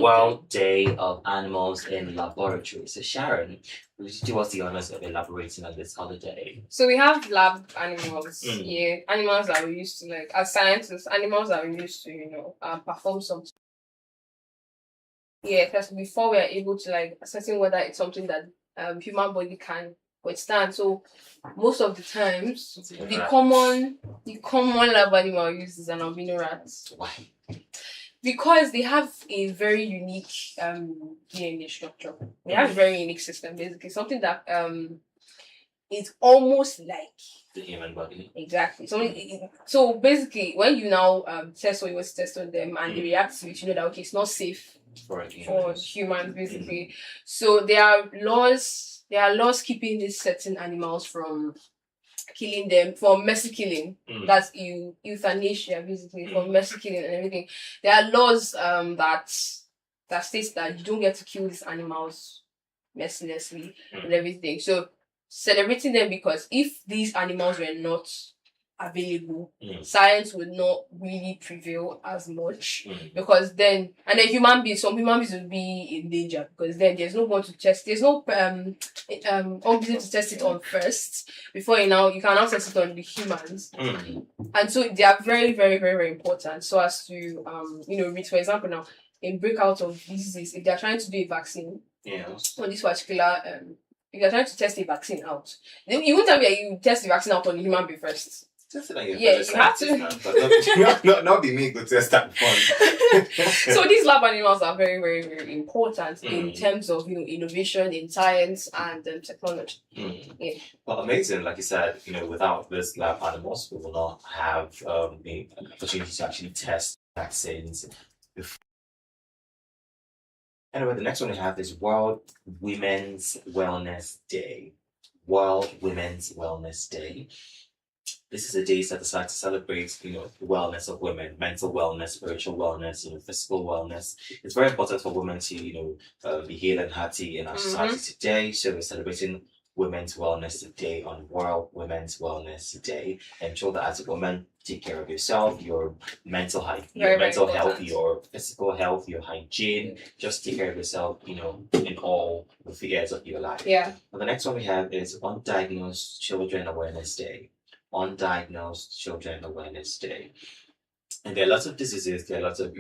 World Day of Animals in Laboratory. So Sharon, would you do us the honors of elaborating on this holiday?
So we have lab animals,
Mm.
animals that we used to as scientists, animals that we used to, perform some. Yeah, because before we are able to assessing whether it's something that human body can withstand. So most of the times, the common lab animal used is an albino rat.
Why?
Because they have a very unique DNA structure. They have a very unique system, basically. Something that is almost like
The human body.
exactly. So basically, when you now test what you want to test on them and they react to it, you know that okay, it's not safe
For
humans, basically. So there are laws. There are laws keeping these certain animals from killing them, for mercy killing. That's euthanasia, basically, for mercy killing and everything. There are laws that states that you don't get to kill these animals mercilessly and everything. So celebrating them, because if these animals were not available, science would not really prevail as much, because then some human beings would be in danger, because then there's no one to test, there's no organism to test it on first before you can now test it on the humans. And so they are very, very, very, very important, so as to for example, now in breakout of diseases, if they're trying to do a vaccine on this particular if you're trying to test a vaccine out, then you won't tell me that you test the vaccine out on the human being first.
You have to. Not be me go test that one.
So these lab animals are very, very, very important in terms of innovation in science and technology. Yeah.
Well, amazing. Like you said, without this lab animals, we will not have the opportunity to actually test vaccines. Anyway, the next one we have is World Women's Wellness Day. World Women's Wellness Day. This is a day set aside to celebrate, the wellness of women, mental wellness, spiritual wellness, physical wellness. It's very important for women to, be healed and healthy in our society today. So we're celebrating Women's Wellness Day on World Women's Wellness Day. Ensure that as a woman, take care of yourself, your mental health, your physical health, your hygiene. Just take care of yourself, in all the areas of your life.
Yeah.
And the next one we have is Undiagnosed Children Awareness Day. Undiagnosed Children Awareness Day. And there are lots of diseases, there are lots of,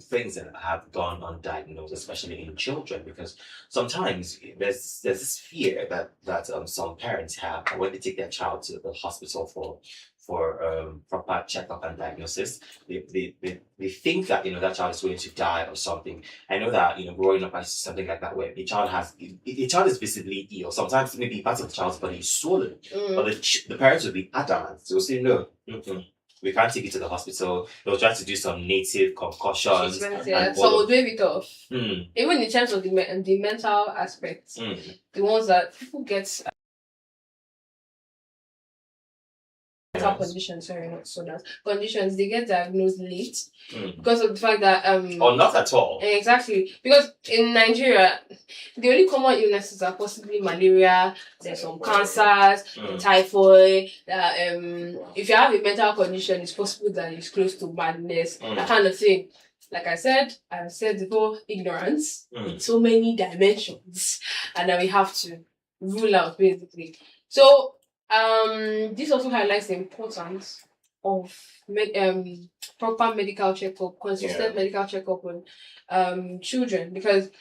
things that have gone undiagnosed, especially in children, because sometimes there's this fear that some parents have when they take their child to the hospital for proper checkup and diagnosis. They think that that child is going to die or something. I know that growing up I see something like that where a child is visibly ill. Sometimes maybe part of the child's body is swollen, but the parents will be adamant. They'll say no. We can't take it to the hospital. They'll try to do some native concussions.
So we'll wave it off. Even in terms of the mental aspects, the ones that people get conditions, conditions, they get diagnosed late because of the fact that
or not at all.
Exactly, because in Nigeria the only common illnesses are possibly malaria, there's some cancers, typhoid, if you have a mental condition it's possible that it's close to madness, that kind of thing. Like I've said before, ignorance in so many dimensions, and then we have to rule out, basically. So this also highlights the importance of proper medical checkup, consistent medical checkup on children, because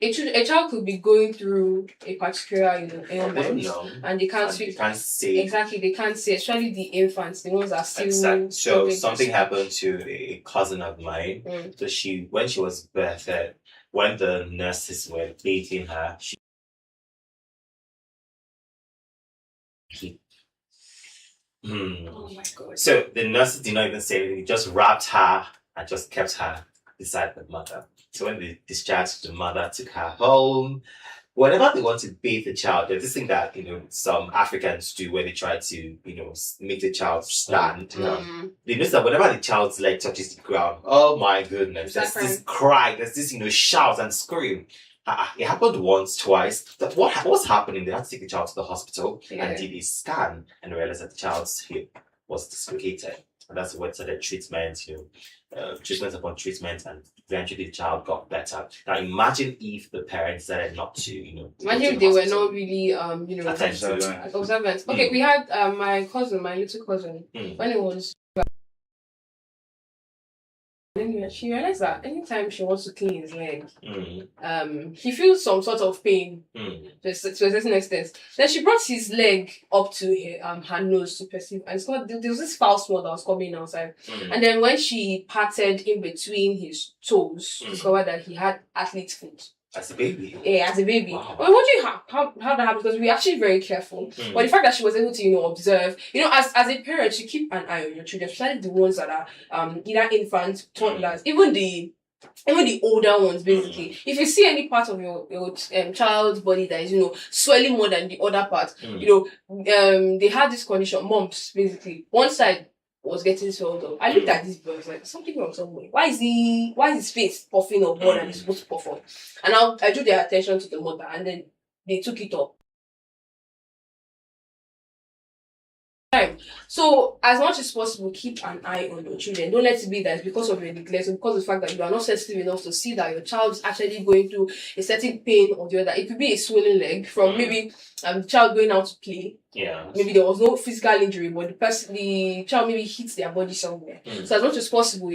a child could be going through a particular ailment and they can't speak.
They can't say.
Exactly, they can't say, especially the infants, the ones that are still.
Exactly. So something happened to a cousin of mine. So when she was birthed, when the nurses were bathing her,
Oh my God.
So the nurses did not even say anything, just wrapped her and just kept her beside the mother. So when they discharged the mother, took her home. Whenever they want to bathe the child, there's this thing that some Africans do where they try to make the child stand. They notice that whenever the child's leg touches the ground, oh my goodness, there's this cry, there's this shout and scream. It happened once, twice. What's happening? They had to take the child to the hospital and did a scan and realized that the child's hip was dislocated. And that's what started treatment, treatment upon treatment, and eventually the child got better. Now imagine if the parents decided not to,
Imagine
go
if
to
they were
hospital.
not really,
Attentive.
observant. Okay, we had my little cousin,
Mm.
when it was. She realized that anytime she wants to clean his leg, he feels some sort of pain to a certain extent. Then she brought his leg up to her nose to perceive, and there was this foul smell that was coming outside. And then when she patted in between his toes, discovered that he had athlete foot.
As a baby.
Yeah, as a baby.
Wow.
I mean, what do you how that happened? Because we're actually very careful. But the fact that she was able to, observe, as a parent, you keep an eye on your children, especially the ones that are either infants, toddlers, even the older ones, basically. If you see any part of your child's body that is, swelling more than the other part, they have this condition, mumps, basically. One side was getting swelled up. I looked at this boy, I was like, something wrong somewhere. Why is his face puffing up more than he's supposed to puff up? And I drew their attention to the mother, and then they took it up. So, as much as possible, keep an eye on your children. Don't let it be that it's because of your neglect, or because of the fact that you are not sensitive enough to see that your child is actually going through a certain pain or the other. It could be a swollen leg from maybe the child going out to play.
Yeah.
Maybe there was no physical injury, but the child maybe hits their body somewhere. So, as much as possible,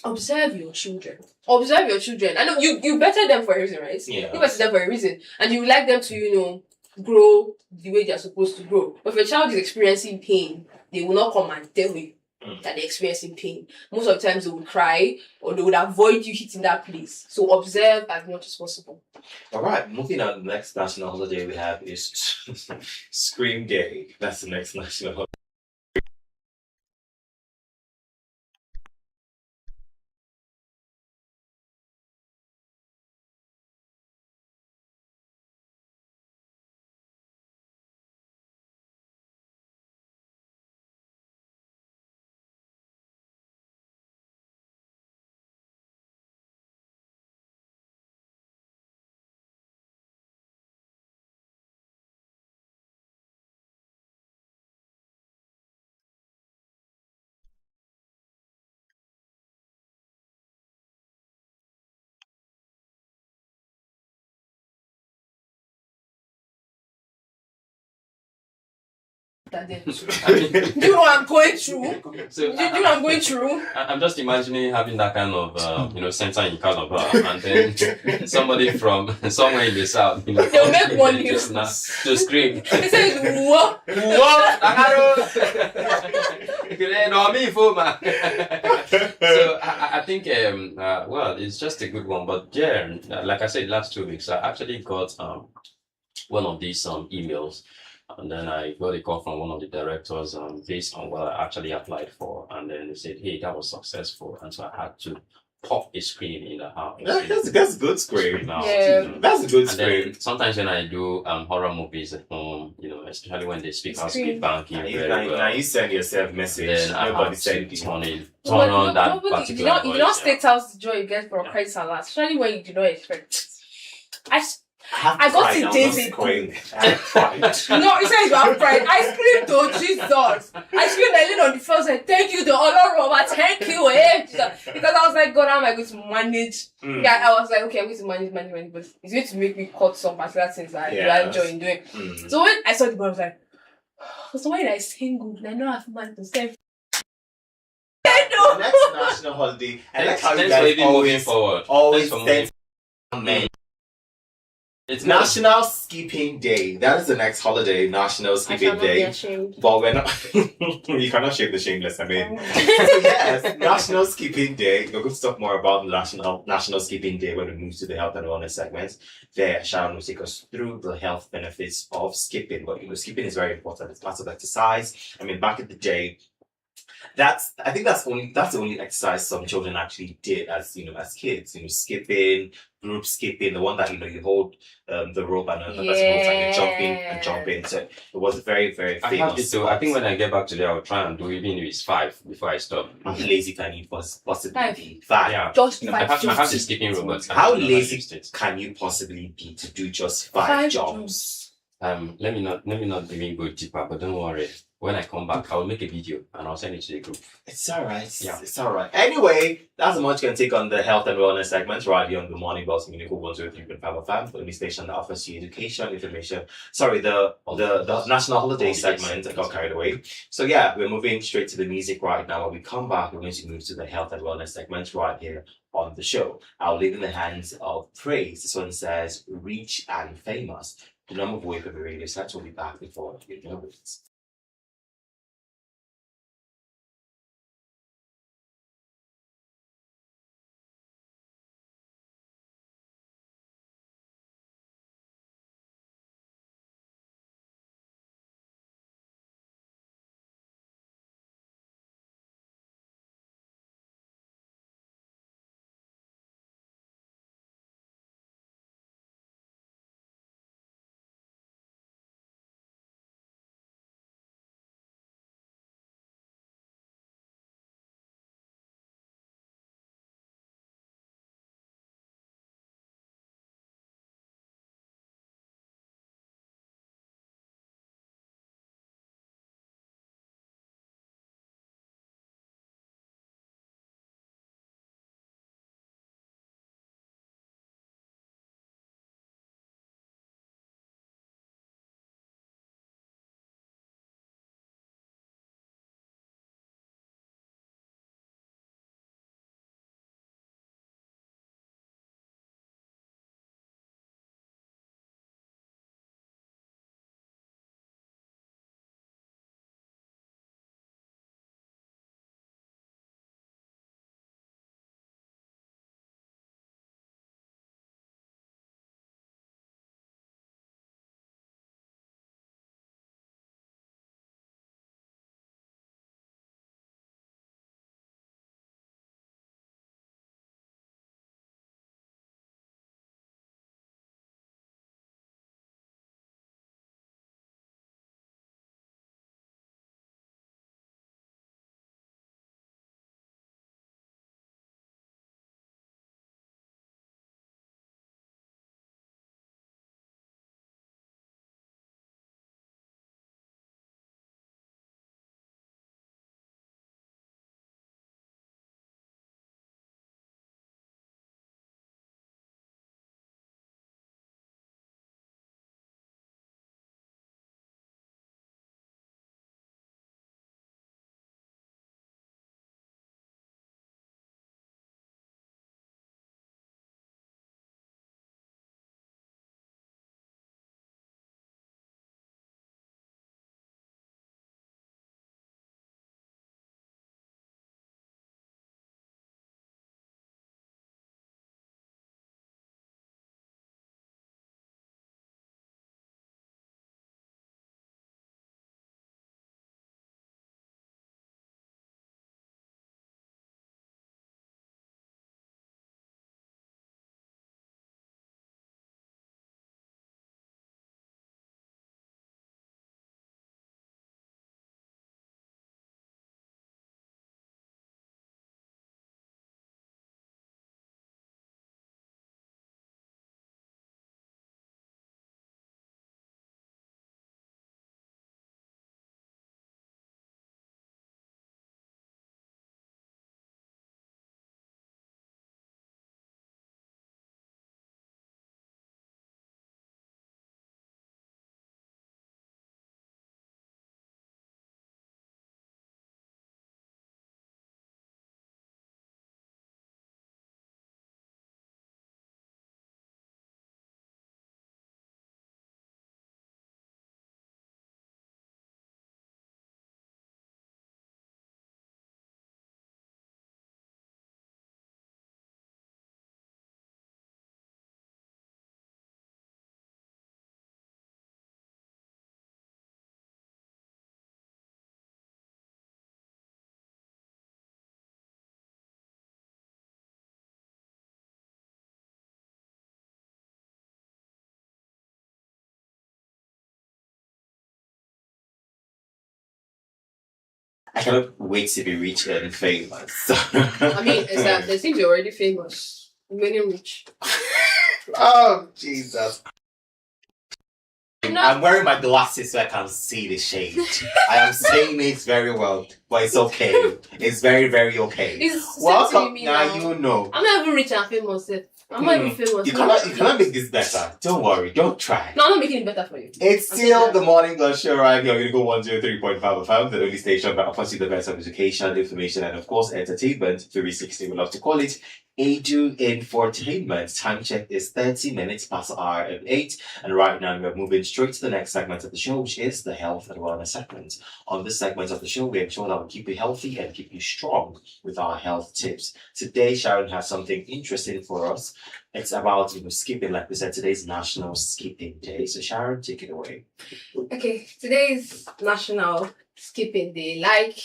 observe your children. Observe your children. I know you better them for a reason, right?
Yeah.
You better them for a reason, and you like them to, grow the way they're supposed to grow. But if a child is experiencing pain, they will not come and tell you that they're experiencing pain. Most of the times they will cry, or they would avoid you hitting that place. So observe as much as possible.
All right, moving on. The next national holiday we have is Scream Day. That's the next national holiday.
Do you know what I'm going through?
So
Do you know what I'm going through?
I'm just imagining having that kind of, center in Calabar, and then somebody from somewhere in the south,
They'll make one
just
news.
to scream.
They say, what?
What? No, me, man. So I think, it's just a good one. But yeah, like I said, last 2 weeks, I actually got one of these emails. And then I got a call from one of the directors based on what I actually applied for. And then they said, hey, that was successful. And so I had to pop a screen in the house.
That's a good scream.
Yeah.
That's a good
And
scream.
then sometimes when I do horror movies at home, especially when they speak out
Scream.
speak banking very
Now
well,
you send yourself message.
then I
Nobody
have to
send you.
turn on that particular
You do
voice.
not state out the joy you get from credit alert, especially when you do not expect. I got
pride,
it
I'm
days
not
ago.
screaming. I have pride.
No, it says you have pride. I screamed to Jesus. I screamed, I leaned on the floor and said, thank you, the honor Robert, thank you, Jesus. Because I was like, God, how am I going to manage? Yeah, I was like, okay, I'm going to manage, but it's going to make me cut some particular things that I enjoy in doing. So when I saw the boy, I was like, so why did I sing good? I don't have money to save.
The next national holiday, and like how you
Thanks for
guys
even moving forward.
always
Thanks for
thank
moving. It's
National Skipping Day. That is the next holiday, National Skipping Day. But we're not. You cannot shame the shameless. I mean, so yes, National Skipping Day. We're going to talk more about National Skipping Day when we move to the health and wellness segment. There, Sharon will take us through the health benefits of skipping. But skipping is very important. It's part of exercise. I mean, back in the day, I think that's the only exercise some children actually did as kids. Skipping, group skipping, the one that you hold the rope and another person holds and you're jumping. So it was very, very famous.
I think when I get back today, I'll try and do even if it's 5 before I stop.
How lazy can you possibly be? 5.
Yeah.
Just
I
5
have the skipping robots.
How lazy can you possibly be to do just 5 jumps?
Let me not even go deeper, but don't worry. when I come back, I will make a video and I'll send it to the group.
It's all right.
Yeah.
It's all right. Anyway, that's much can take on the health and wellness segment right here on the Morning Boss Community 103.5 FM, the only station that offers you education, information. Sorry, the national holiday segment. I got carried away. So yeah, we're moving straight to the music right now. When we come back, we're going to move to the health and wellness segment right here on the show. I'll leave in the hands of Praise. This one says Rich and Famous. The number of for the radio set will be back before you know it. I cannot wait to be rich and famous.
I mean, is that they seems you're already famous. Many rich.
Oh, Jesus. I'm wearing my glasses so I can see the shade. I am saying it very well, but it's okay. It's very, very okay.
It's
Welcome.
me
Now
now.
you know.
I'm not even rich and famous. I'm not even famous.
You cannot make this better. Don't worry. Don't try.
No, I'm not making it better for you.
It's still the morning lunch show right here. You're going to go 103.5 FM, the only station that offers you the best of education, information, and of course, entertainment. 360, we love to call it Edu Infotainment. Time check is 30 minutes past the hour of 8. And right now, we're moving straight to the next segment of the show, which is the health and wellness segment. On this segment of the show, we ensure that we keep you healthy and keep you strong with our health tips. Today, Sharon has something interesting for us. It's about skipping, like we said, today's National Skipping Day. So Sharon, take it away.
Okay, today's National Skipping Day. Like,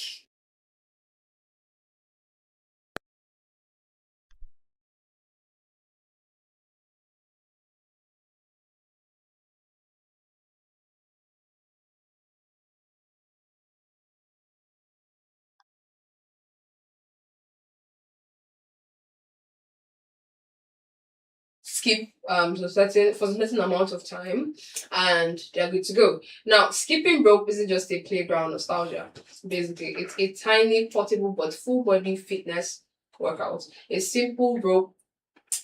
skip for a certain amount of time and they're good to go. Now, skipping rope isn't just a playground nostalgia. Basically, it's a tiny, portable but full body fitness workout. A simple rope,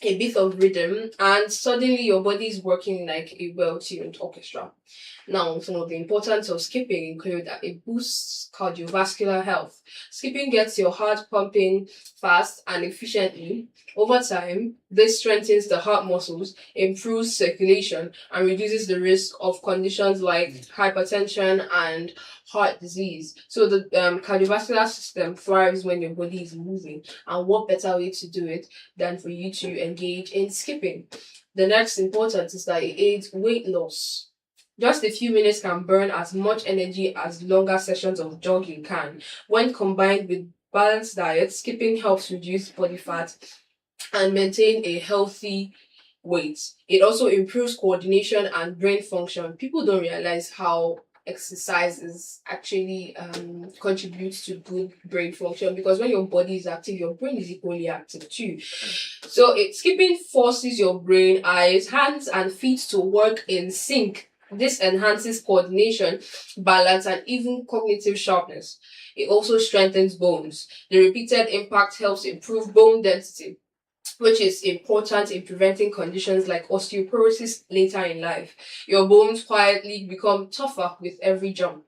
a bit of rhythm, and suddenly your body is working like a well-tuned orchestra. Now, some of the importance of skipping include that it boosts cardiovascular health. Skipping gets your heart pumping fast and efficiently. Over time, this strengthens the heart muscles, improves circulation, and reduces the risk of conditions like hypertension and heart disease. So the cardiovascular system thrives when your body is moving. And what better way to do it than for you to engage in skipping? The next importance is that it aids weight loss. Just a few minutes can burn as much energy as longer sessions of jogging can. When combined with balanced diet, skipping helps reduce body fat and maintain a healthy weight. It also improves coordination and brain function. People don't realize how exercises actually contributes to good brain function, because when your body is active, your brain is equally active too. So skipping forces your brain, eyes, hands, and feet to work in sync. This enhances coordination, balance, and even cognitive sharpness. It also strengthens bones. The repeated impact helps improve bone density, which is important in preventing conditions like osteoporosis later in life. Your bones quietly become tougher with every jump.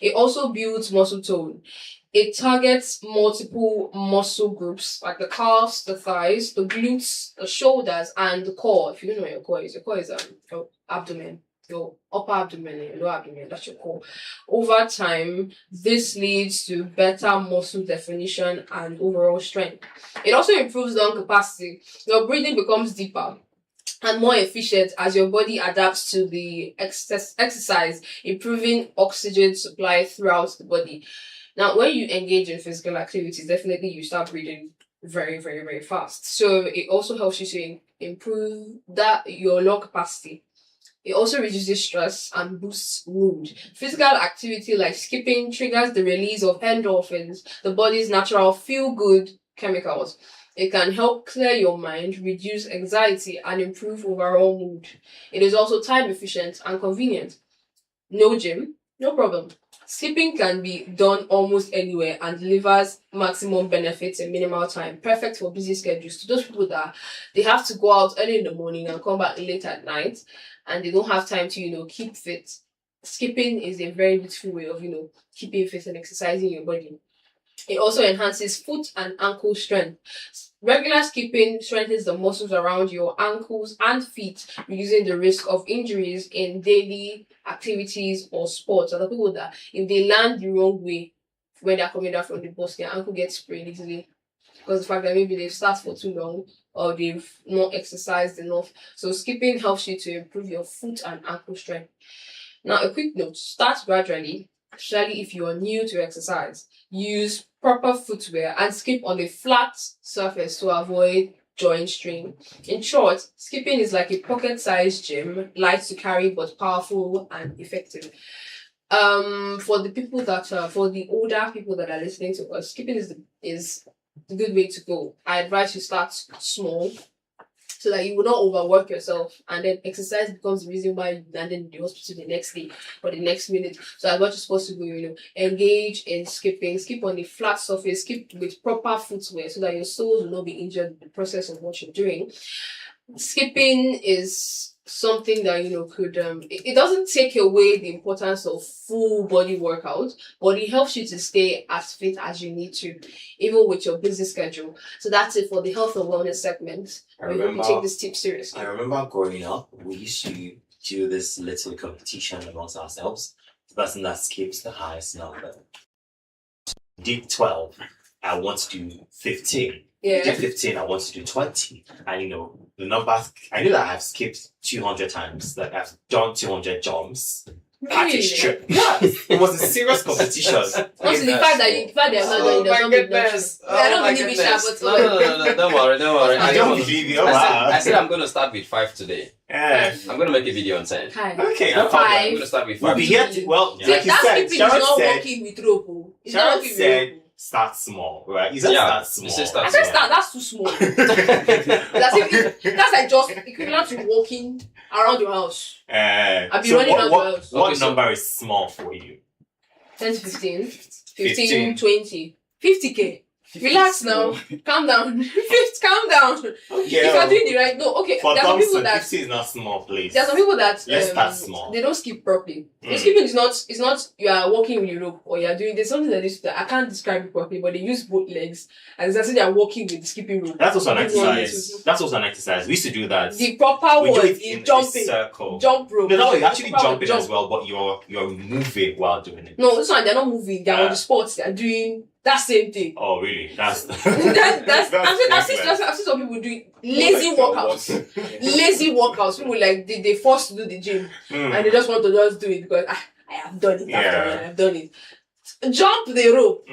It also builds muscle tone. It targets multiple muscle groups like the calves, the thighs, the glutes, the shoulders, and the core. If you don't know what your core is your abdomen. Your upper abdomen and your lower abdomen, that's your core. Over time, this leads to better muscle definition and overall strength. It also improves lung capacity. Your breathing becomes deeper and more efficient as your body adapts to the exercise, improving oxygen supply throughout the body. Now, when you engage in physical activities, definitely you start breathing very, very, very fast. So it also helps you to improve your lung capacity. It also reduces stress and boosts mood. Physical activity like skipping triggers the release of endorphins, the body's natural feel-good chemicals. It can help clear your mind, reduce anxiety, and improve overall mood. It is also time efficient and convenient. No gym, no problem. Skipping can be done almost anywhere and delivers maximum benefits in minimal time. Perfect for busy schedules. To those people that they have to go out early in the morning and come back late at night and they don't have time to, keep fit. Skipping is a very beautiful way of, keeping fit and exercising your body. It also enhances foot and ankle strength. Regular skipping strengthens the muscles around your ankles and feet, reducing the risk of injuries in daily activities or sports. And the people that if they land the wrong way when they're coming down from the bus, their ankle gets sprained easily. Because the fact that maybe they've sat for too long or they've not exercised enough. So skipping helps you to improve your foot and ankle strength. Now, a quick note, start gradually, especially if you are new to exercise. Use proper footwear and skip on a flat surface to avoid joint strain. In short, skipping is like a pocket-sized gym, light to carry but powerful and effective. For the older people that are listening to us, skipping is a good way to go. I advise you start small so that you will not overwork yourself, and then exercise becomes the reason why you landed in the hospital the next day or the next minute. So as much as possible, engage in skipping, skip on a flat surface, skip with proper footwear so that your soles will not be injured in the process of what you're doing. Skipping is something that could it doesn't take away the importance of full body workout, but it helps you to stay as fit as you need to, even with your busy schedule. So that's it for the health and wellness segment. We hope you take this tip seriously.
I remember growing up, we used to do this little competition amongst ourselves. The person that skips the highest number did 12. I want to do 15.
Yeah.
Did 15, I want to do 20. And the numbers, I knew that I've skipped 200 times, that I've done 200 jumps. At a strip. Yeah, it was a serious competition.
Also, the fact that you have not done it doesn't mean that. I don't believe it, but
No, don't worry.
I don't believe you.
I said I'm going to start with 5 today.
Yeah.
I'm going to make a video on 10.
Okay,
No
no
problem. I'm
Five.
going to start with
We'll
5
be
today.
here to, well,
Yeah.
like you
that
said,
skipping is
Sharon
not
said,
working with rope. It's not
Sharon
working with
said,
rope.
start small, right? You said
Yeah,
start small.
you said start
I said start. That's too small. That's like just equivalent to walking around your house. I'll be running around your house.
What
Okay, so-
number is small for you?
10 to 15.
15.
20. 50k. Relax now. Calm down. Calm down.
Okay.
If you're doing the right, no, okay.
For
There are some people
Thompson,
that
50 is not small, please.
there are some people that
Let's start small.
they don't skip properly. The
Mm.
skipping is not you are walking with your rope or you are doing there's something that I can't describe it properly, but they use both legs and it's as if they are walking with the skipping rope.
That's also an
This one
exercise.
is-
That's also an exercise. We used to do that.
The proper
We do
one
it in
is
a
jumping.
circle.
Jump rope.
No, you're actually
Proper
jumping
jump.
as well, but you're moving while doing it.
No, this one they're not moving. They're on the spot. They're doing that same thing.
Oh, really? That's
I've seen some people doing lazy workouts. Lazy workouts. People like they forced to do the gym and they just want to just do it because I have done it. I've done it. Jump the rope.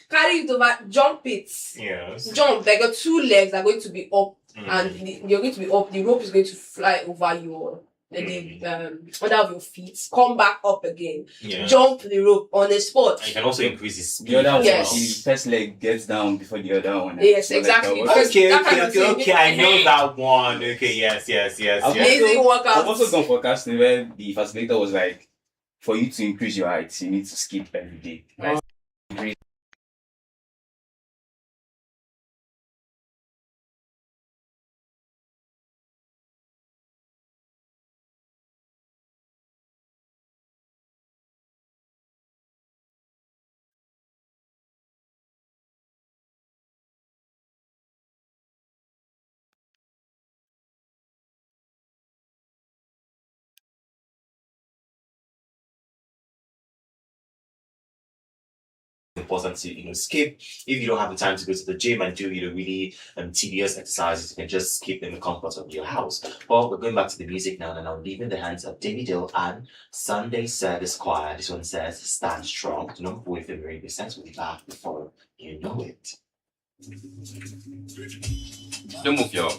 Carry it over. Jump it.
Yes.
Jump. Like your 2 legs are going to be up and
Mm.
you're going to be up. The rope is going to fly over your under of your feet. Come back up again.
Yeah.
Jump the rope on the spot.
And you can also increase the speed.
The other one,
Yes.
the first leg gets down before the other one.
Yes,
So like
exactly.
that was-
Okay. I know that one. Okay, yes.
I've
Lazy workouts.
I've also gone for casting where the facilitator was like, for you to increase your height, you need to skip every day. Right?
Important to skip if you don't have the time to go to the gym and do really tedious exercises. You can just skip in the comfort of your house. Well, we're going back to the music now, and I'm leaving the hands of David Dill and Sunday Service Choir. This one says, "Stand strong." Do not go with the very sense. We'll be back before you know it.
Don't move your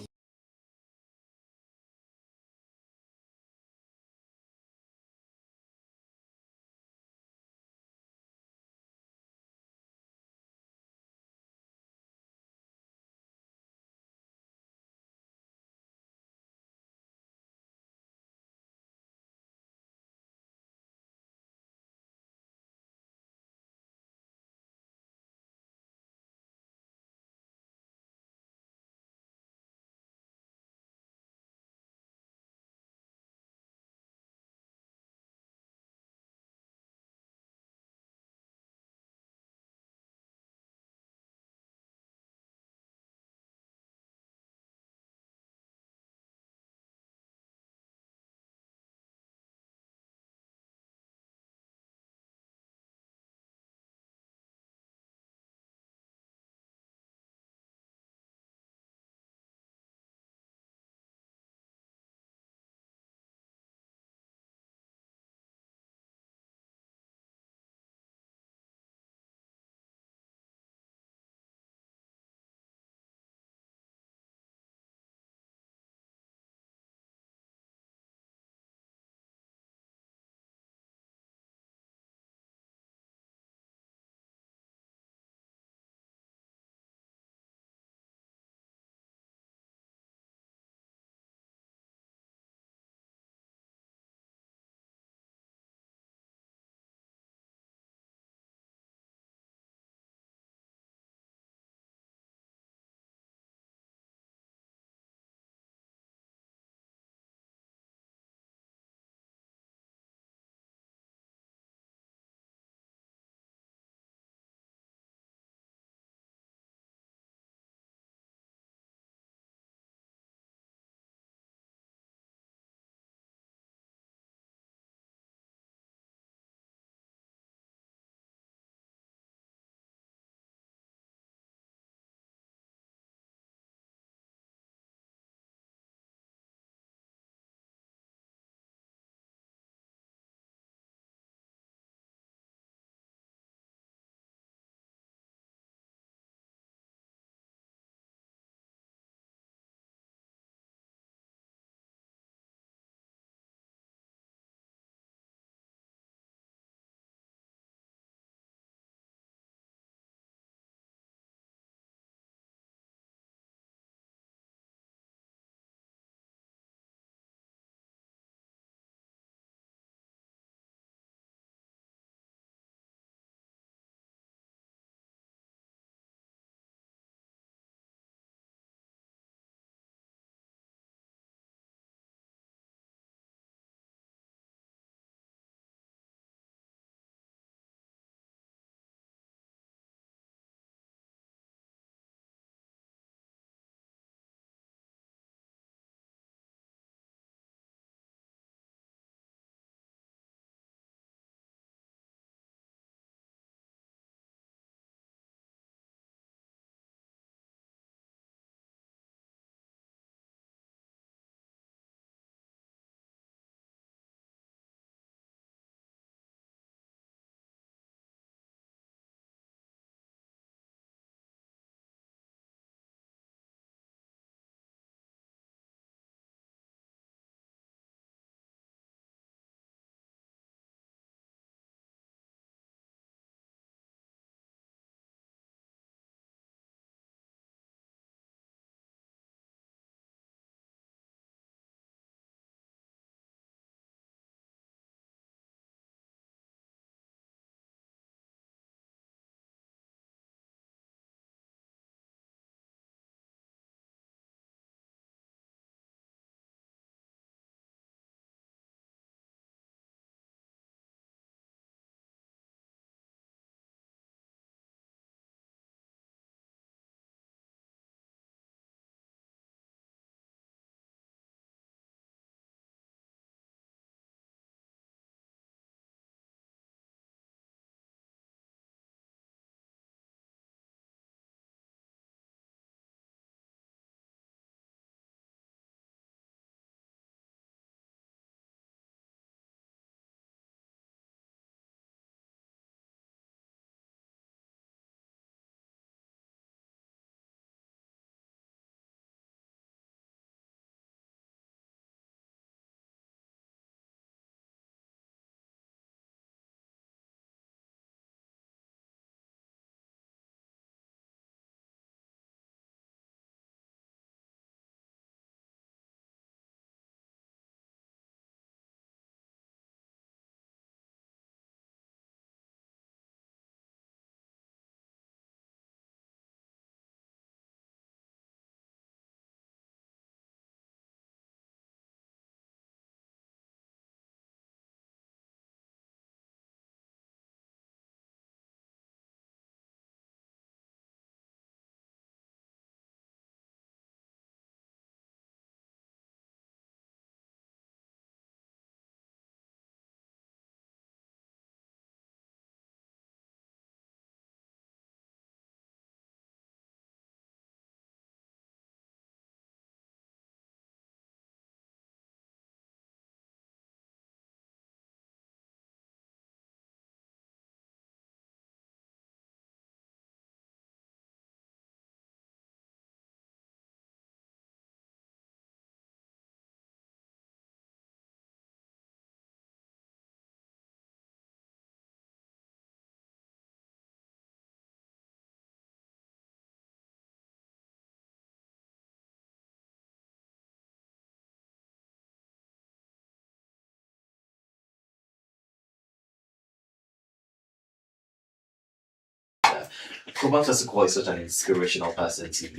Kuban Sasuko is such an inspirational person to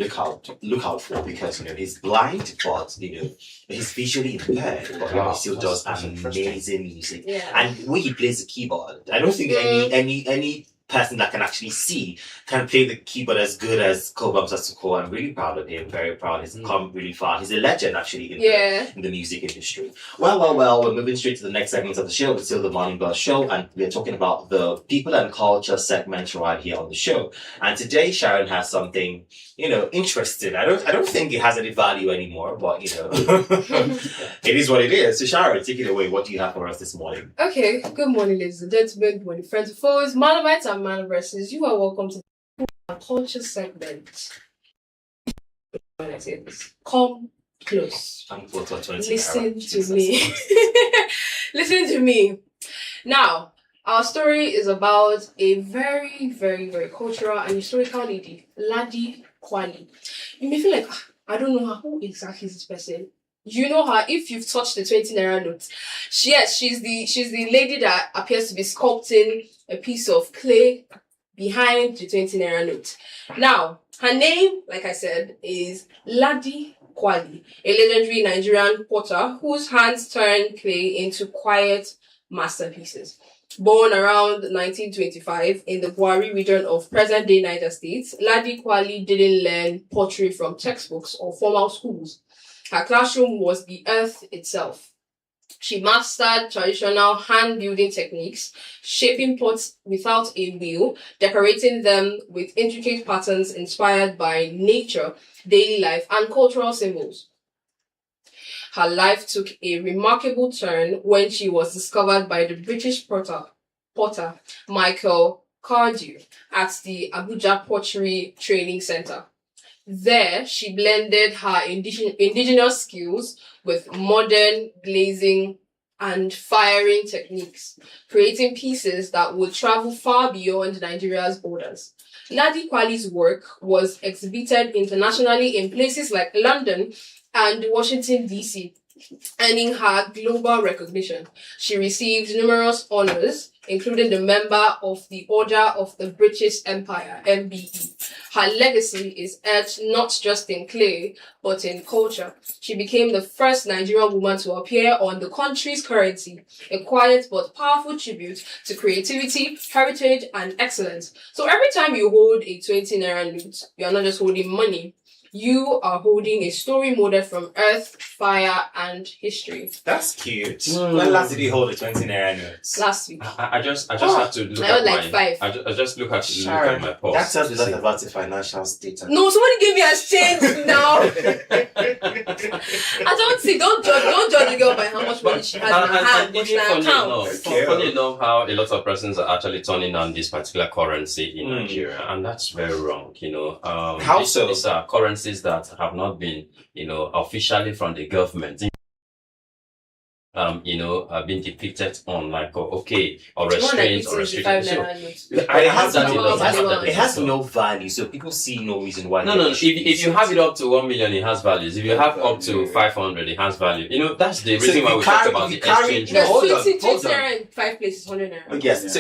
look out for because he's blind, but he's visually impaired, but he still does amazing music.
Yeah.
And when he plays the keyboard, I don't think any person that can actually see can play the keyboard as good as Kobam Sasuko. I'm really proud of him, very proud. He's come really far. He's a legend actually in the music industry. Well, we're moving straight to the next segment of the show. It's still the Morning Buzz Show, and we're talking about the people and culture segment right here on the show. And today Sharon has something, interesting. I don't think it has any value anymore, but it is what it is. So Sharon, take it away. What do you have for us this morning?
Okay, good morning, ladies and gentlemen. Good morning, friends and foes, Malabites and Malabresses. You are welcome to the culture segment. When I say this, come close. Listen to me. Listen to me. Now, our story is about a very, very, very cultural and historical lady, Ladi Kwali. You may feel like, I don't know her. Who exactly is this person? You know her if you've touched the 20 naira note. She's the lady that appears to be sculpting a piece of clay behind the 20 naira note. Now, her name, like I said, is Ladi Kwali, a legendary Nigerian potter whose hands turn clay into quiet masterpieces. Born around 1925 in the Buari region of present-day Niger State, Ladi Kwali didn't learn pottery from textbooks or formal schools. Her classroom was the earth itself. She mastered traditional hand-building techniques, shaping pots without a wheel, decorating them with intricate patterns inspired by nature, daily life, and cultural symbols. Her life took a remarkable turn when she was discovered by the British potter Michael Cardew at the Abuja Pottery Training Center. There, she blended her indigenous skills with modern glazing and firing techniques, creating pieces that would travel far beyond Nigeria's borders. Ladi Kwali's work was exhibited internationally in places like London and Washington, D.C., earning her global recognition. She received numerous honors, including the member of the Order of the British Empire, MBE. Her legacy is etched not just in clay, but in culture. She became the first Nigerian woman to appear on the country's currency, a quiet but powerful tribute to creativity, heritage, and excellence. So every time you hold a 20 naira note, you are not just holding money. You are holding a story molded from earth, fire, and history.
That's cute. When last did you hold the 20 naira notes?
Last week.
I just had to look
I
at
like
my...
5.
I just look at my pulse.
That tells me that about the financial status.
No, somebody gave me a change now. I don't see. Don't judge the girl by how much money she has in her hand, but in her account.
Funny enough, how a lot of persons are actually turning on this particular currency in Nigeria, and that's very wrong.
How so?
These are currencies that have not been, officially from the government. Been depicted on or restraints or restrictions.
It has no value, so people see no reason why.
No. If you have it up to 1 million, it has values. If you have up to 500, it has value. That's the reason why we talked about the exchange rate.
Hold on. In 5 places, 100 naira.
Yes, so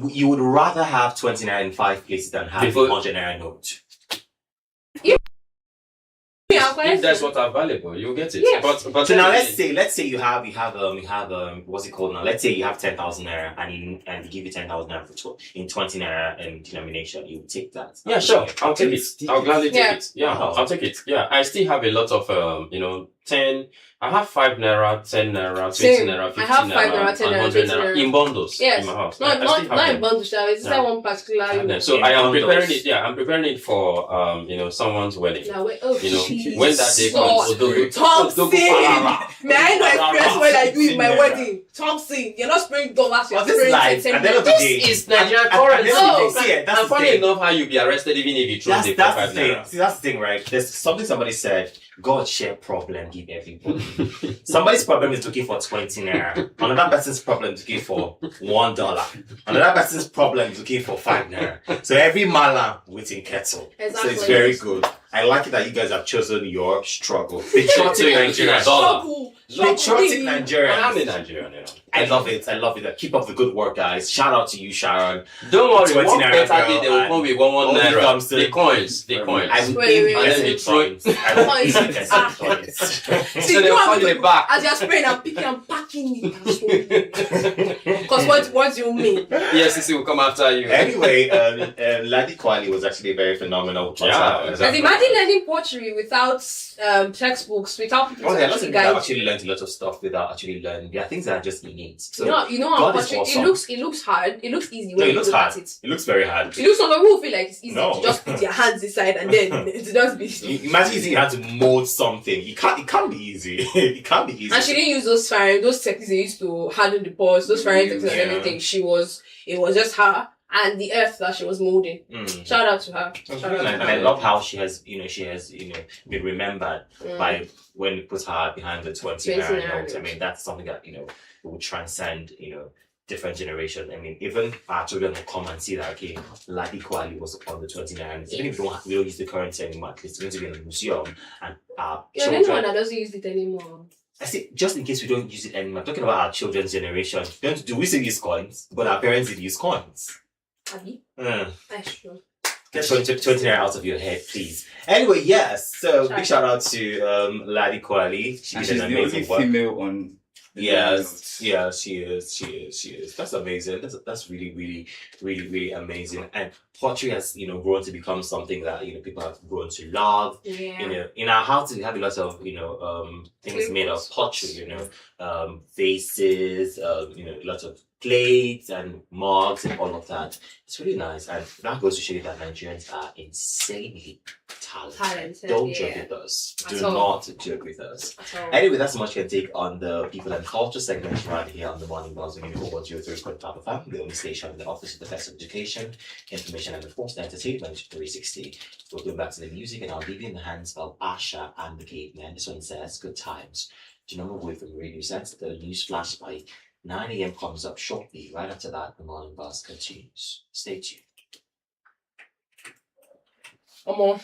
you would rather have 20 naira in 5 places than have a 100 naira note.
If
that's what are valuable, you get it.
Yes.
But
so now let's say you have what's it called now? Let's say you have 10,000 naira and they give you 10,000 naira in 20 naira denomination. You take that.
Yeah, sure. I'll take it. I'll gladly take it. Yeah,
Wow.
I'll take it. Yeah, I still have a lot of 10. I have 5 naira, 10 naira, 20 naira, 50
I have 5
naira,
10
and
naira,
100
20
naira
naira.
in bundles in my house.
Not
I still have
in
them.
bundles. It's just one particular.
So I am preparing it. Yeah, I'm preparing it for someone's wedding.
Now, when
that day comes,
Thompson! May I not express what I do in my wedding? Thompson, you're not spraying dollars, you're spraying
At the end of the day,
this is Nigerian currency. And funny enough, how you be arrested even if you throw the 5 naira.
See, that's the thing, right? There's something somebody said. God share problem, give everybody. Somebody's problem is looking for 20 naira. Another person's problem is looking for $1. Another person's problem is looking for 5 naira. So every mala within kettle.
Exactly.
So it's very good. I like it that you guys have chosen your struggle. Patriotic Nigerian.
Struggle.
Patriotic Nigerian.
I'm a Nigerian, you know.
I love it. I love it. Keep up the good work, guys. Shout out to you, Sharon.
Don't worry,
20
one
naira
better day
girl
they will come with one
only
naira.
comes to-
The coins, the coins.
I would
Wait,
think
wait,
you
wait.
guys
And then
would
they throw
coins. I would
Coins.
think you guys
Ah.
would coins.
See,
So
you
they
know
call
how
you
to-
back.
as you're spraying and picking and packing it. Because what do you mean?
EFCC will come after you.
Anyway, Ladi Kwali was actually a very phenomenal potter.
Yeah,
As imagine learning pottery without textbooks, without people
Oh,
to
there are lots of
actually
people that
guide
actually
you.
learned a lot of stuff without actually learning. There are things that are just innate. So
You know how
God is
pottery
awesome.
it looks hard. It looks easy
no,
when
it
you
looks
look
hard.
at it.
It looks very hard.
It looks some people feel like it's easy
No.
to just put your hands inside and then it just be.
Imagine if you had to mold something. It can't be easy. It can't be easy.
And she didn't use those techniques they used to harden the pots, those frying techniques and
Yeah.
everything. It was just her and the earth that she was molding.
Mm.
Shout out to her.
That's
Shout
really
out
nice.
to
And I
her.
love how she has been remembered
Mm.
by when we put her behind the 20
20
naira
naira
note. I mean, that's something that will transcend different generation. I mean, even our children will come and see that Ladi Kwali was on the 20 naira note. Even if we don't use the currency anymore, at least it's going to be in a museum, and our
Yeah,
children.
anyone that doesn't use it anymore.
I say, just in case we don't use it anymore, I'm talking about our children's generation. Do we still use coins? But our parents did use coins.
Abi?
Mm.
That's true.
Get 20 naira out of your head, please. Anyway, yes. So big shout out to Ladi Kwali. She
And
did
she's
an
the only
amazing work.
female on the
Yes,
notes.
yeah, she is. That's amazing. That's really, really, really, really amazing. And pottery has, grown to become something that people have grown to love.
Yeah.
In our house we have a lot of things
Clay
made of
pots.
pottery. Vases. Lots of plates and mugs and all of that. It's really nice, and that goes to show you that Nigerians are insanely talented. Don't joke
yeah.
with us.
At
Do
all.
not joke with us.
So,
Anyway, that's much you can take on the people and culture segment right here on the Morning Buzz. We go to your 3.5 FM, the only station in the Office of the Best Education, Information and of course Entertainment 360. We'll go back to the music, and I'll leave you in the hands of Asha and the Cavemen. This one says, "Good times." Do not move away from the radio sets. The news flash by 9 a.m. comes up shortly. Right after that, the Morning Buzz continues. Stay tuned.
come on.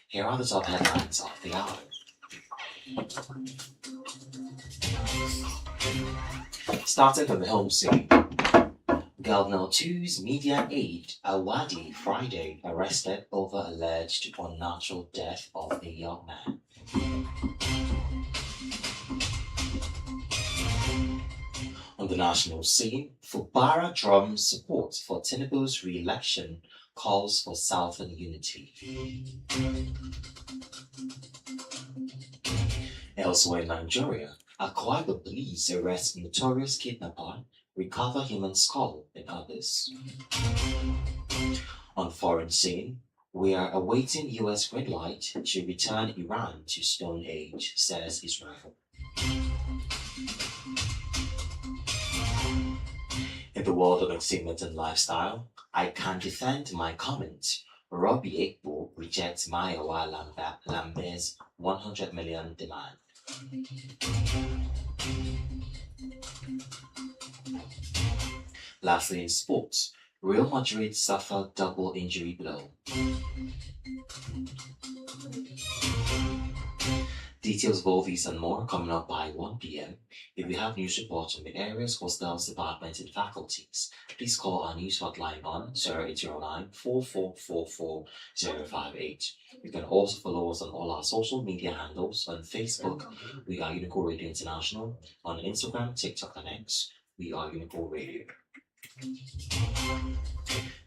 Here are the top headlines of the hour. Starting from the home scene. Governor 2's media aide Awadi Friday arrested over alleged unnatural death of a young man. On the national scene, Fubara drums support for Tinubu's re-election, calls for Southern unity. Elsewhere in Nigeria, Akwa Ibom police arrest notorious kidnapper, recover human skull and others. On foreign scene, we are awaiting US green light to return Iran to Stone Age, says Israel. In the world of entertainment and lifestyle, I can defend my comment. Robbie Ekbo rejects Mayowa Lambe's 100 million demand. Lastly, in sports, Real Madrid suffered double injury blow. Details of all these and more coming up by 1 p.m. If you have news reports from the areas, hostels, departments, and faculties, please call our news hotline on 0809 4444 058. You can also follow us on all our social media handles. On Facebook, we are Unico Radio International. On Instagram, TikTok, and X, we are Unico Radio.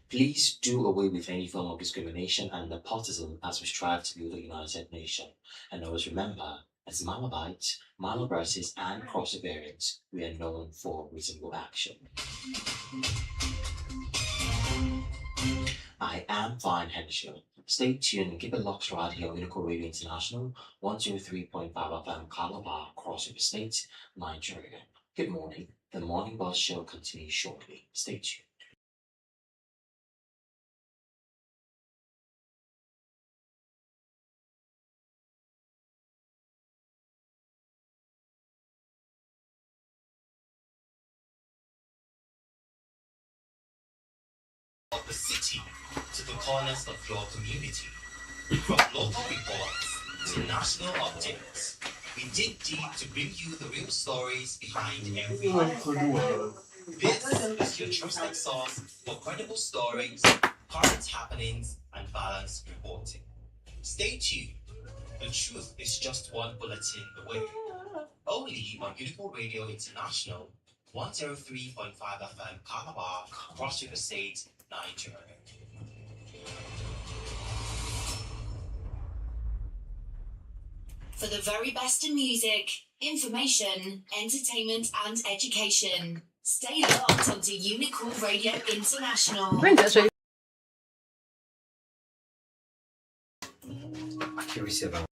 Please do away with any form of discrimination and nepotism as we strive to build a united nation. And always remember, as Malabites, Malabrises, and Crossovarians, we are known for reasonable action. I am Fine Henshaw. Stay tuned and keep it locked right here on Unico Radio International, 103.5 FM Calabar, Cross River State, Nigeria. Good morning. The Morning Bus Show continues shortly. Stay tuned. Of the city to the corners of your community. From local reports to national updates, we dig deep to bring you the real stories behind every life. This is your trusted source for credible stories, current happenings, and balanced reporting. Stay tuned. The truth is just one bulletin away. Only on Unico Radio International, 103.5 FM Calabar, Cross River State, Nigeria.
For the very best in music, information, entertainment, and education, stay locked onto Unicorn Radio International.
Accuracy about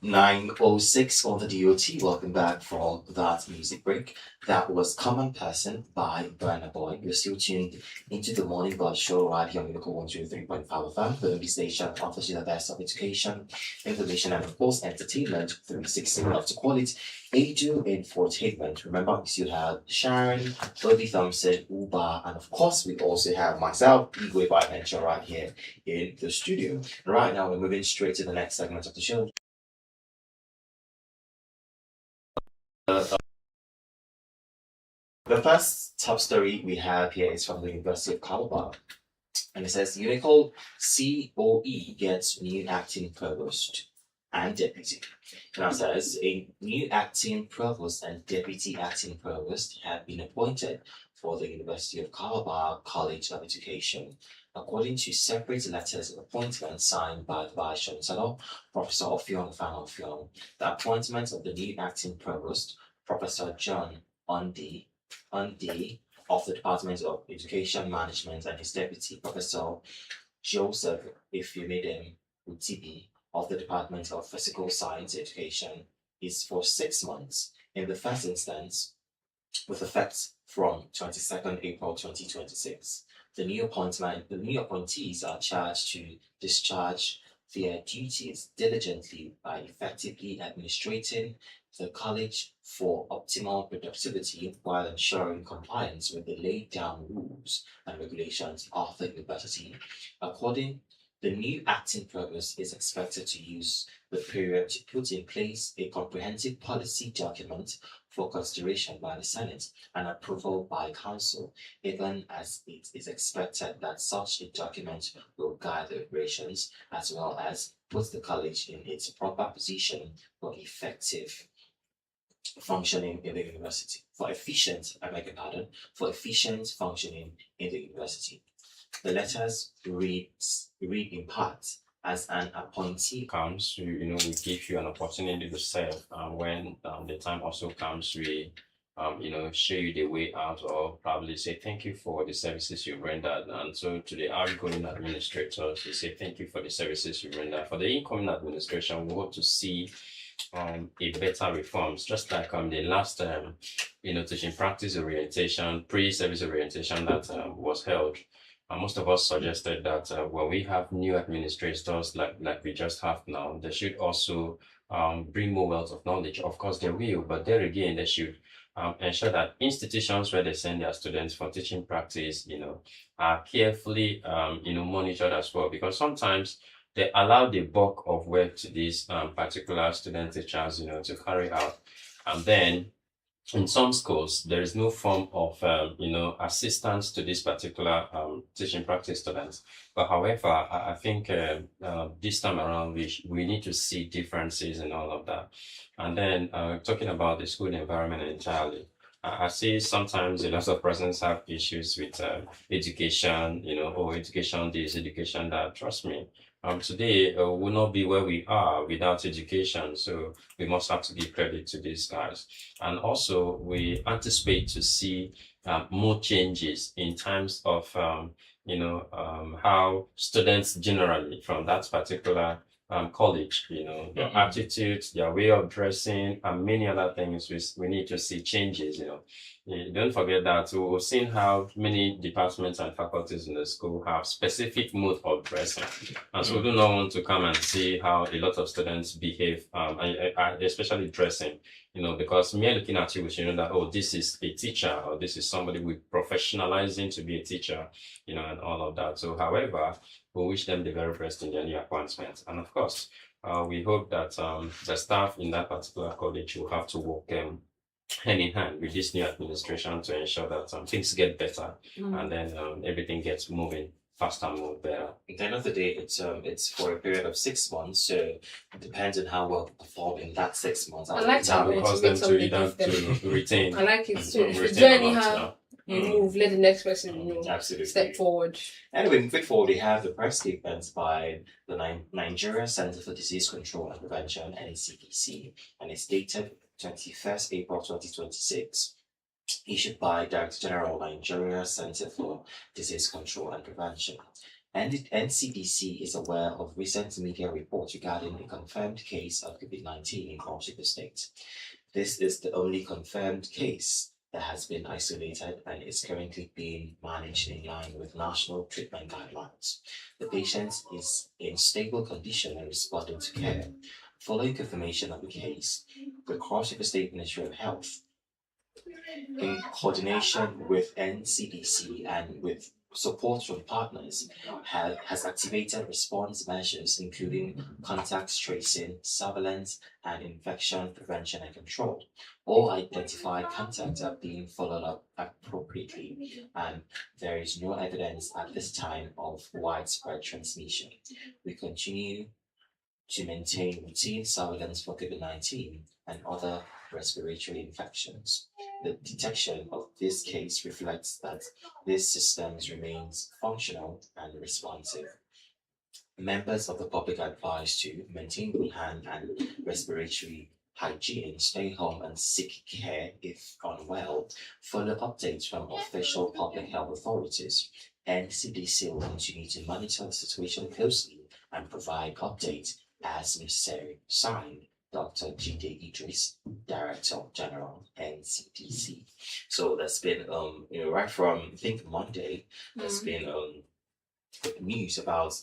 9:06 on the DOT. Welcome back for that music break. That was Common Person by Burna Boy. You're still tuned into the Morning Buzz Show right here on Local 103.5 FM, the only station that offers you the best of education, information, and of course, entertainment 360. We love to call it Ado Infotainment. Remember, we still have Sharon, Bobby Thompson, Uba, and of course, we also have myself, Igwe by Venture, right here in the studio. Right now, we're moving straight to the next segment of the show. The first top story we have here is from the University of Calabar, and it says Unicol COE gets new acting provost and deputy. Now it says a new acting provost and deputy acting provost have been appointed for the University of Calabar College of Education. According to separate letters of appointment signed by the Vice Chancellor, Professor Ofion Fanofion, the appointment of the new acting provost, Professor John Undi of the Department of Education Management, and his deputy, Professor Joseph Ifemidem Utibi of the Department of Physical Science Education, is for 6 months. In the first instance, with effect from 22nd April 2026. The new appointees are charged to discharge their duties diligently by effectively administrating the college for optimal productivity while ensuring compliance with the laid down rules and regulations of the university. The new acting provost is expected to use the period to put in place a comprehensive policy document for consideration by the Senate and approval by Council, even as it is expected that such a document will guide the operations as well as put the college in its proper position for effective functioning in the university. For efficient functioning in the university. The letters read in part as an appointee
comes, we give you an opportunity to serve. When the time also comes, we, show you the way out, or probably say thank you for the services you've rendered. And so to the outgoing administrators, we say thank you for the services you've rendered. For the incoming administration, we hope to see a better reforms, just like the last teaching practice orientation, pre-service orientation that was held. Most of us suggested that when we have new administrators like we just have now, they should also bring more wealth of knowledge. Of course, they will, but there again, they should ensure that institutions where they send their students for teaching practice, are carefully, monitored as well, because sometimes they allow the bulk of work to these particular student teachers, to carry out, and then in some schools, there is no form of, assistance to this particular teaching practice students. But however, I think this time around, we need to see differences in all of that. And then talking about the school environment entirely, I see sometimes a lot of persons have issues with education, education this, education that. Trust me, today will not be where we are without education. So we must have to give credit to these guys. And also, we anticipate to see more changes in terms of, how students generally from that particular college, their attitudes, their way of dressing, and many other things. We need to see changes. Don't forget that we've seen how many departments and faculties in the school have specific mode of dressing, and so we do not want to come and see how a lot of students behave, especially dressing. Because me looking at you, we should know that, oh, this is a teacher, or this is somebody with professionalizing to be a teacher, and all of that. So, however, we wish them the very best in their new appointments. And of course, we hope that the staff in that particular college will have to work hand in hand with this new administration to ensure that things get better, and then everything gets moving faster and more better.
At the end of the day, it's for a period of 6 months, so it depends on how well perform in that 6 months.
I like
That
how
will cause them to retain.
I like it too. If the
retain
journey
a lot,
how you move, let the next person
Absolutely.
step forward.
Anyway, moving forward, we have the press statements by the Nigeria Center for Disease Control and Prevention, NCDC, and it's dated 21st April 2026. Issued by Director General Nigeria Center for Disease Control and Prevention. And the NCDC is aware of recent media reports regarding a confirmed case of COVID-19 in Cross River State. This is the only confirmed case that has been isolated and is currently being managed in line with national treatment guidelines. The patient is in stable condition and responding to care. Following confirmation of the case, the Cross River State Ministry of Health, in coordination with NCDC and with support from partners, has activated response measures including contact tracing, surveillance, and infection prevention and control. All identified contacts are being followed up appropriately, and there is no evidence at this time of widespread transmission. We continue to maintain routine surveillance for COVID-19 and other respiratory infections. The detection of this case reflects that this system remains functional and responsive. Members of the public are advised to maintain good hand and respiratory hygiene, stay home and seek care if unwell. Follow updates from official public health authorities. NCDC will continue to monitor the situation closely and provide updates as necessary. Signed, Dr. Jide Idris, Director General, NCDC. So that's been, right from, I think, Monday, there's been news about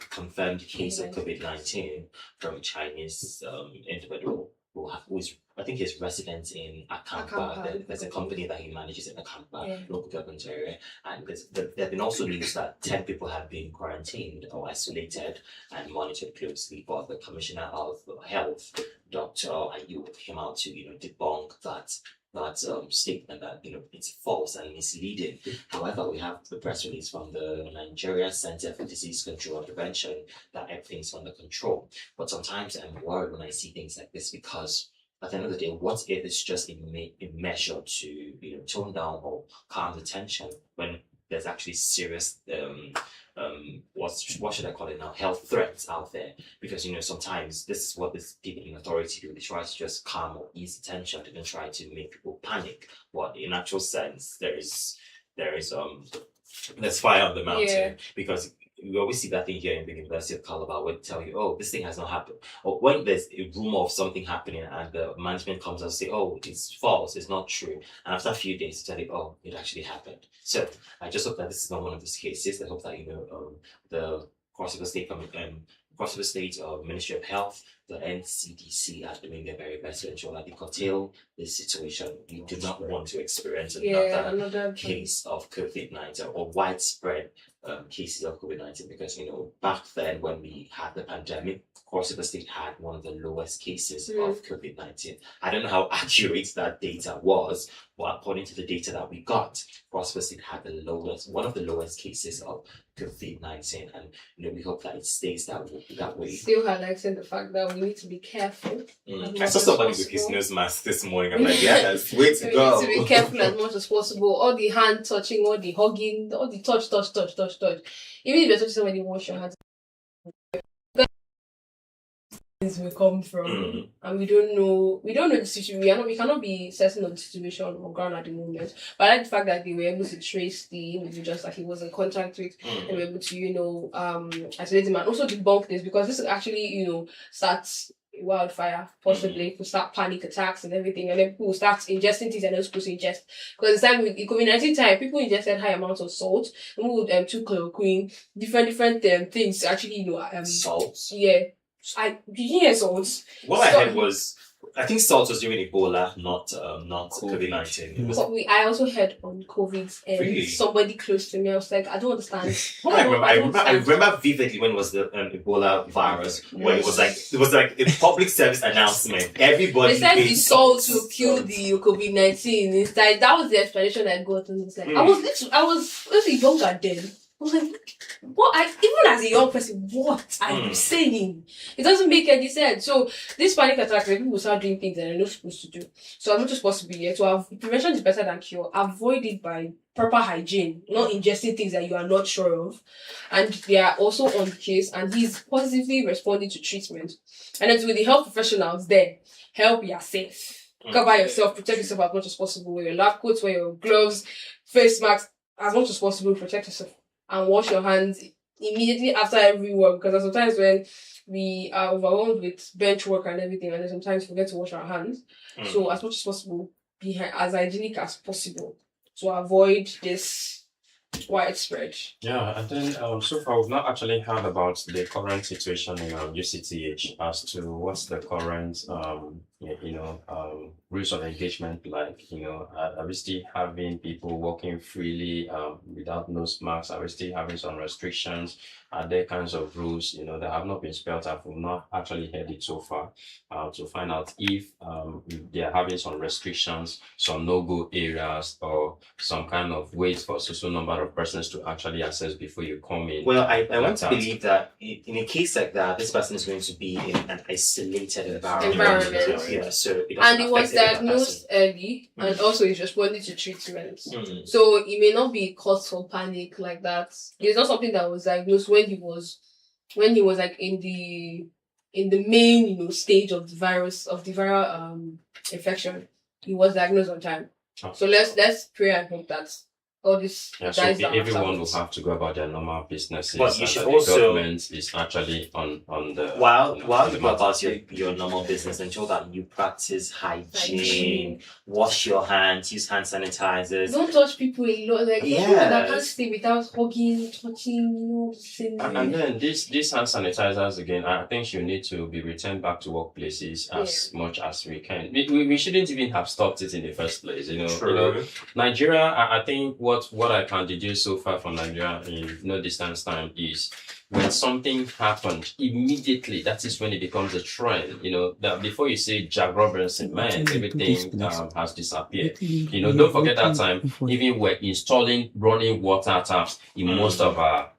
confirmed case of COVID-19 from a Chinese individual who is, I think, he's resident in Akampa. There's a company that he manages in Akampa, local government area. And there have been also news that 10 people have been quarantined or isolated and monitored closely. But the Commissioner of Health, Dr. Ayub, came out to debunk that statement that it's false and misleading. However, we have the press release from the Nigeria Center for Disease Control and Prevention that everything's under control. But sometimes I'm worried when I see things like this, because at the end of the day, what if it's just a measure to tone down or calm the tension when there's actually serious what should I call it now, health threats out there? Because sometimes this is what these people in authority do. They try to just calm or ease the tension. They don't try to make people panic. But in actual sense, there's fire on the mountain, because we always see that thing here in the University of Calabar where they tell you, oh, this thing has not happened. Or when there's a rumor of something happening and the management comes and say, oh, it's false, it's not true. And after a few days, they tell you, oh, it actually happened. So I just hope that this is not one of those cases. I hope that, the Cross River State Ministry of Health, the NCDC are doing their very best to ensure that they curtail this situation. We do not want to experience another case of COVID-19 or widespread cases of COVID-19, because back then when we had the pandemic, Cross River State had one of the lowest cases of COVID-19. I don't know how accurate that data was, but according to the data that we got, Cross River State had one of the lowest cases of COVID-19, and we hope that it stays that way.
Still highlighting the fact that we need to be careful.
I saw somebody with his nose mask this morning. I'm like, yes, way to go.
We need to be careful as much as possible. All the hand touching, all the hugging, all the touch. Even if you're touching somebody, wash your hands. Will come from, and we don't know the situation. We cannot be certain on the situation on ground at the moment. But I like the fact that they were able to trace the individuals that he was in contact with, and were able to isolate him and also debunk this, because this actually starts a wildfire, possibly. People start panic attacks and everything, and then people start ingesting things they're not supposed to ingest. Because the time with COVID-19 time, people ingested high amounts of salt, and people would took chloroquine, different things actually
salt.
Yeah. Did you hear salt?
What I heard was, I think salt was during Ebola, not COVID-19.
But I also heard on COVID, and
really?
Somebody close to me, I was like, I don't understand.
I remember vividly when it was the Ebola virus, when it was like a public service announcement. Everybody.
They said the salt will kill the COVID-19. It's like, that was the explanation I got, and it's like I was younger then. I was like, even as a young person, what are you saying? It doesn't make any sense. So this panic attack, people will start doing things that they're not supposed to do. So as much as possible, prevention is better than cure. Avoid it by proper hygiene, not ingesting things that you are not sure of. And they are also on the case, and he's positively responding to treatment. And it's with the health professionals there. Help yourself. Cover yourself, protect yourself as much as possible. Wear your lab coats, wear your gloves, face masks, as much as possible, protect yourself. And wash your hands immediately after every work, because there's sometimes when we are overwhelmed with bench work and everything, and then sometimes forget to wash our hands. So as much as possible, be as hygienic as possible to avoid this widespread.
Yeah, and then so far we've not actually heard about the current situation in UCTH as to what's the current rules of engagement like. Are we still having people walking freely without nose masks? Are we still having some restrictions? Are there kinds of rules that have not been spelled out? We've not actually heard it so far to find out if they are having some restrictions, some no-go areas, or some kind of wait for so number of persons to actually access before you come in.
Well, I want to believe that in a case like that, this person is going to be in an isolated environment. Yeah, so
it was diagnosed early, and also he's responding to treatment. So it may not be cause for panic like that. It's not something that was diagnosed when he was like in the main stage of the viral infection. He was diagnosed on time. So let's pray and hope that all this
so everyone will have to go about their normal businesses.
But you should
the
also
government is actually on the
while you go about your normal business, ensure that you practice hygiene, wash your hands, use hand sanitizers.
Don't touch people a lot, like people that can't stay without hugging, touching,
and then these hand sanitizers again, I think you need to be returned back to workplaces as much as we can. We shouldn't even have stopped it in the first place. Nigeria, I think what I can deduce so far from Nigeria in no distance time is when something happened, immediately that is when it becomes a trend. That before you say Jack Robinson, man, everything has disappeared. Don't forget that time, even we're installing running water taps in most of our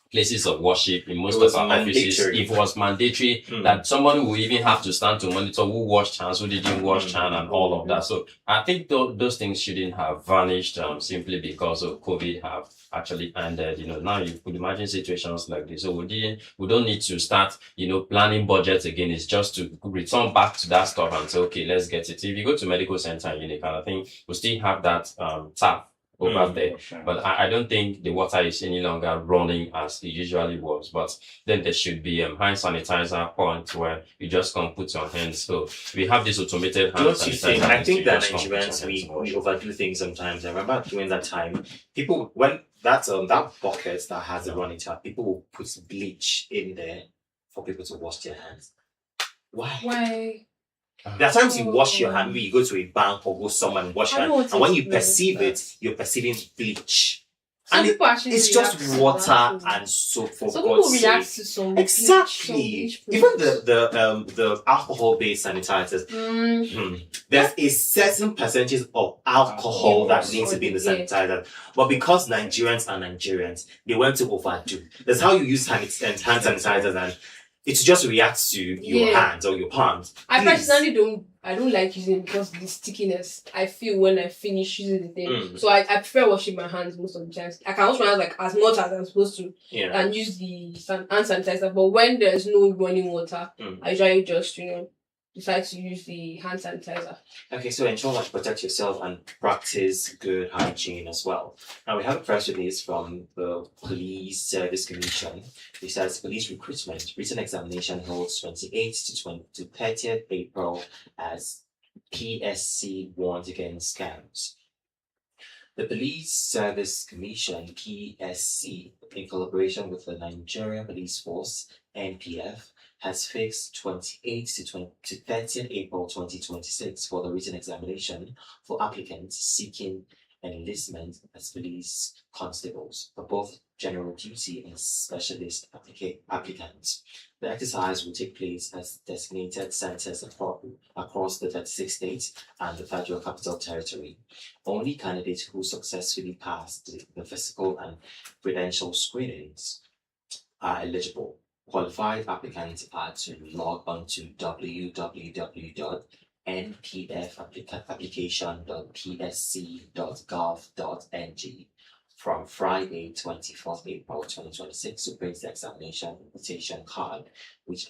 places of worship, in most of our offices. It was mandatory that somebody will even have to stand to monitor who washed hands, who didn't wash hands, and all of that. So I think those things shouldn't have vanished simply because of COVID have actually ended. Now you could imagine situations like this. So we don't need to start, planning budgets again. It's just to return back to that stuff and say, okay, let's get it. If you go to medical center in Unique, I think we still have that tap over there, but I don't think the water is any longer running as it usually was. But then there should be hand sanitizer point where you just can put your hands. So we have this automated hand sanitizer.
I think that Nigerians we overdo things sometimes. I remember during that time, people when that bucket that has a running tap, people will put bleach in there for people to wash their hands. Why? There are times you wash your hand when you go to a bank or go somewhere and wash your hand, and when you perceive it, you're perceiving bleach. And it's just water and soap for God's sake. React to some exactly. Even the alcohol-based sanitizers, there's a certain percentage of alcohol that needs to be in the sanitizer. But because Nigerians are Nigerians, they went to overdo. That's how you use hand sanitizers, and it just reacts to your hands or your palms.
I personally don't like using it because the stickiness I feel when I finish using the thing. So I prefer washing my hands most of the time. I can wash my hands like as much as I'm supposed to and use the hand sanitizer. But when there's no running water, I usually just decide to use the hand sanitizer.
Okay, so ensure that you protect yourself and practice good hygiene as well. Now we have a press release from the Police Service Commission. It says police recruitment written examination holds 28th to 30th April as PSC warns against scams. The Police Service Commission, PSC, in collaboration with the Nigerian Police Force, NPF, has fixed 28th to 30th April 2026 for the written examination for applicants seeking enlistment as police constables for both general duty and specialist applicants. The exercise will take place at designated centers across the 36 states and the Federal Capital Territory. Only candidates who successfully passed the physical and credential screenings are eligible. Qualified applicants are to log on to www.npfapplication.psc.gov.ng from Friday, 24th April 2026 to print the examination invitation card, which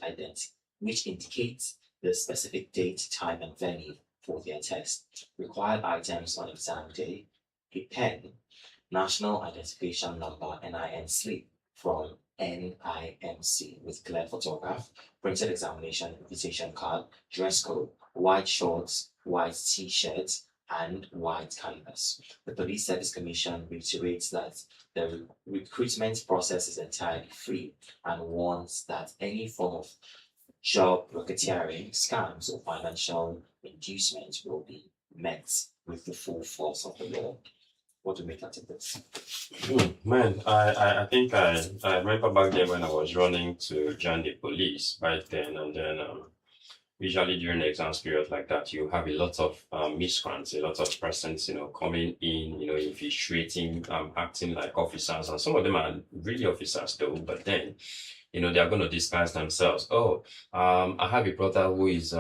indicates the specific date, time, and venue for their test. Required items on exam day: a pen, national identification number, NIN slip from NIMC with clear photograph, printed examination invitation card, dress code, white shorts, white t-shirts, and white canvas. The Police Service Commission reiterates that the recruitment process is entirely free and warns that any form of job racketeering, scams, or financial inducement will be met with the full force of the law. What do you make out of this?
Man, I think I remember back then when I was running to join the police back then, and then usually during the exams period like that, you have a lot of miscreants, a lot of persons, coming in, infiltrating, acting like officers, and some of them are really officers though, but then they are going to disguise themselves. Oh, I have a brother who is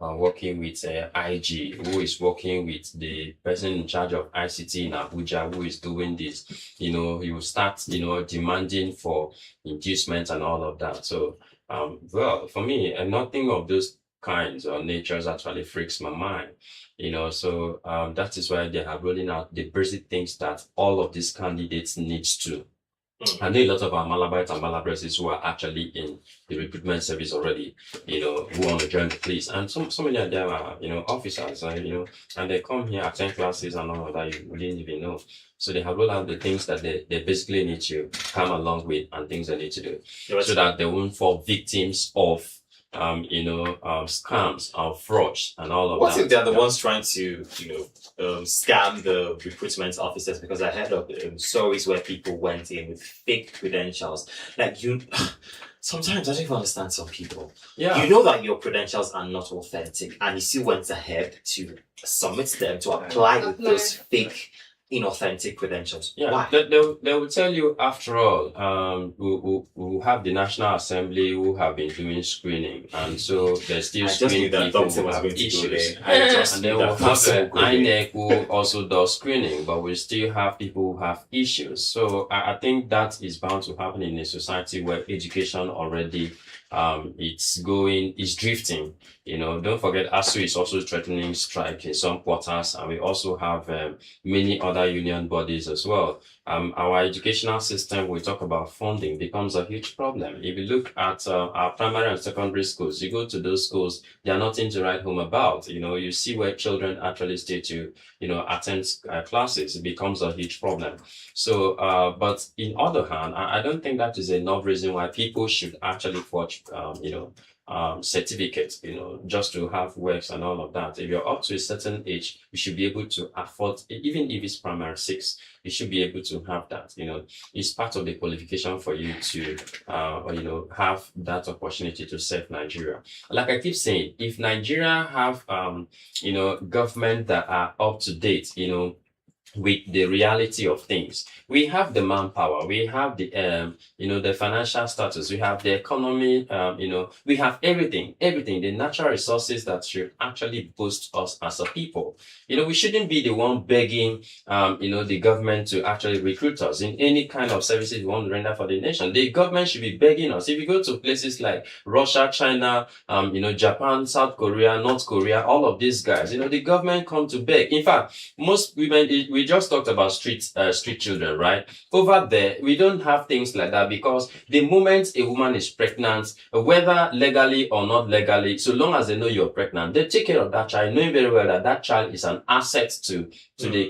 working with IG, who is working with the person in charge of ICT in Abuja, who is doing this. He will start, demanding for inducement and all of that. So, well, for me, nothing of those kinds or natures actually freaks my mind. So that is why they are rolling out the basic things that all of these candidates needs to. I know a lot of our Malabites and Malabresses who are actually in the recruitment service already, who want to join the police. And so many of them are, officers, and they come here, attend classes and all of that, you wouldn't even know. So they have rolled out the things that they basically need to come along with and things they need to do so that they won't fall victims of scams or frauds and all of
What
that.
if they're the ones trying to, scam the recruitment officers? Because I heard of stories where people went in with fake credentials. Like sometimes I don't even understand some people.
Yeah.
You know that your credentials are not authentic, and you still went ahead to submit them to apply with those fake, inauthentic credentials.
Yeah,
Why?
they will tell you after all, we have the National Assembly who have been doing screening, and so they're still
I just knew
screening
that
people
Thompson
who
was
have
going to go
issues.
there. I just
And
knew
then
that
we'll have
Thompson would go there.
INEC who also does screening, but we still have people who have issues. So I think that is bound to happen in a society where education already it's drifting. Don't forget ASU is also threatening strike in some quarters, and we also have many other union bodies as well. Our educational system, we talk about funding, becomes a huge problem. If you look at our primary and secondary schools, you go to those schools, they are nothing to write home about. You see where children actually stay to, attend classes. It becomes a huge problem. So, but in other hand, I don't think that is enough reason why people should actually forge, certificates, just to have works and all of that. If you're up to a certain age, you should be able to afford, even if it's primary 6, you should be able to have that. It's part of the qualification for you to, have that opportunity to serve Nigeria. Like I keep saying, if Nigeria have, government that are up to date, with the reality of things. We have the manpower, we have the the financial status, we have the economy, we have everything, the natural resources that should actually boost us as a people. We shouldn't be the one begging the government to actually recruit us in any kind of services we want to render for the nation. The government should be begging us. If you go to places like Russia, China, Japan, South Korea, North Korea, all of these guys, the government come to beg. In fact, most women, we just talked about street children, right? Over there, we don't have things like that, because the moment a woman is pregnant, whether legally or not legally, so long as they know you're pregnant, they take care of that child, knowing very well that that child is an asset to the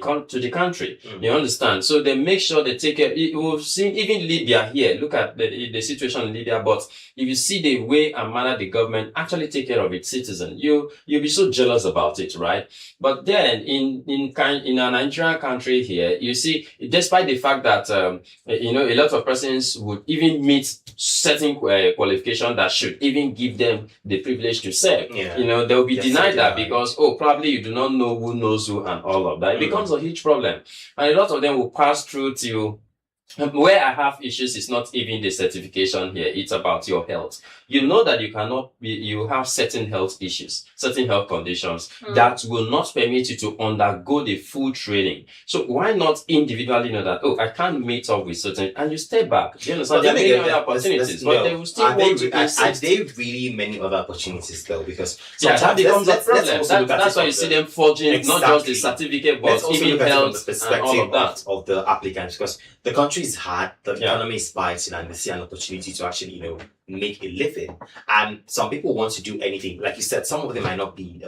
country. You understand? So they make sure they take care. We've seen even Libya here. Look at the situation in Libya. But if you see the way and manner the government actually take care of its citizens, you'll be so jealous about it, right? But then in a Nigerian country here, you see, despite the fact that a lot of persons would even meet certain qualification that should even give them the privilege to serve. They'll be denied that because probably you do not know who knows who and all of that. It becomes a huge problem, and a lot of them will pass through to. Where I have issues is not even the certification here, it's about your health. You know that you have certain health issues, certain health conditions that will not permit you to undergo the full training. So why not individually know that, I can't meet up with certain, and you step back. Do you understand? There are many other opportunities, but they will still want to
Are there really many other opportunities though? Because
that becomes a problem. That's why you see them forging not just the certificate, but
let's also
even
look at it from
health
the
and all of
perspective
that.
of the applicants, because the country country is hard, the economy is biting, and they see an opportunity to actually, make a living. And some people want to do anything. Like you said, some of them might not be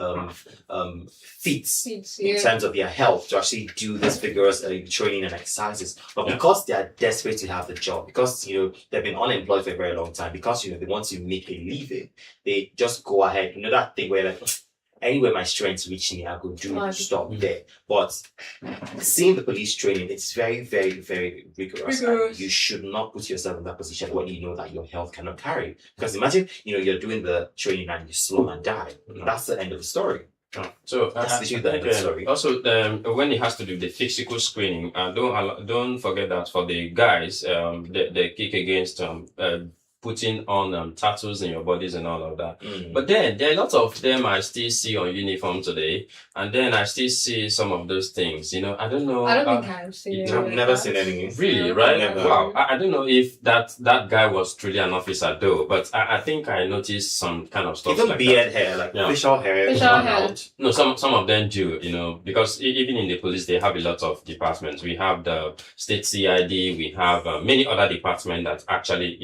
fit in terms of their health to actually do this vigorous training and exercises. But because they are desperate to have the job, because they've been unemployed for a very long time, because they want to make a living, they just go ahead. That thing where like anywhere my strength reach me, I could do stop there. But seeing the police training, it's very, very, very rigorous. And you should not put yourself in that position when you know that your health cannot carry. Because imagine, you're doing the training and you slow and die. That's the end of the story.
So
that's literally the end of the story.
Also, when it has to do the physical screening, don't forget that for the guys, they kick against putting on tattoos in your bodies and all of that. But then there are a lot of them I still see on uniform today, and then I still see some of those things. I don't know.
I don't think I've seen it.
I've never seen any.
Really, right?
Never.
Wow. I don't know if that guy was truly an officer though, but I think I noticed some kind of stuff.
Even
like
beard
that.
hair, like facial hair.
No, some of them do, because even in the police they have a lot of departments. We have the state CID, we have many other departments that actually,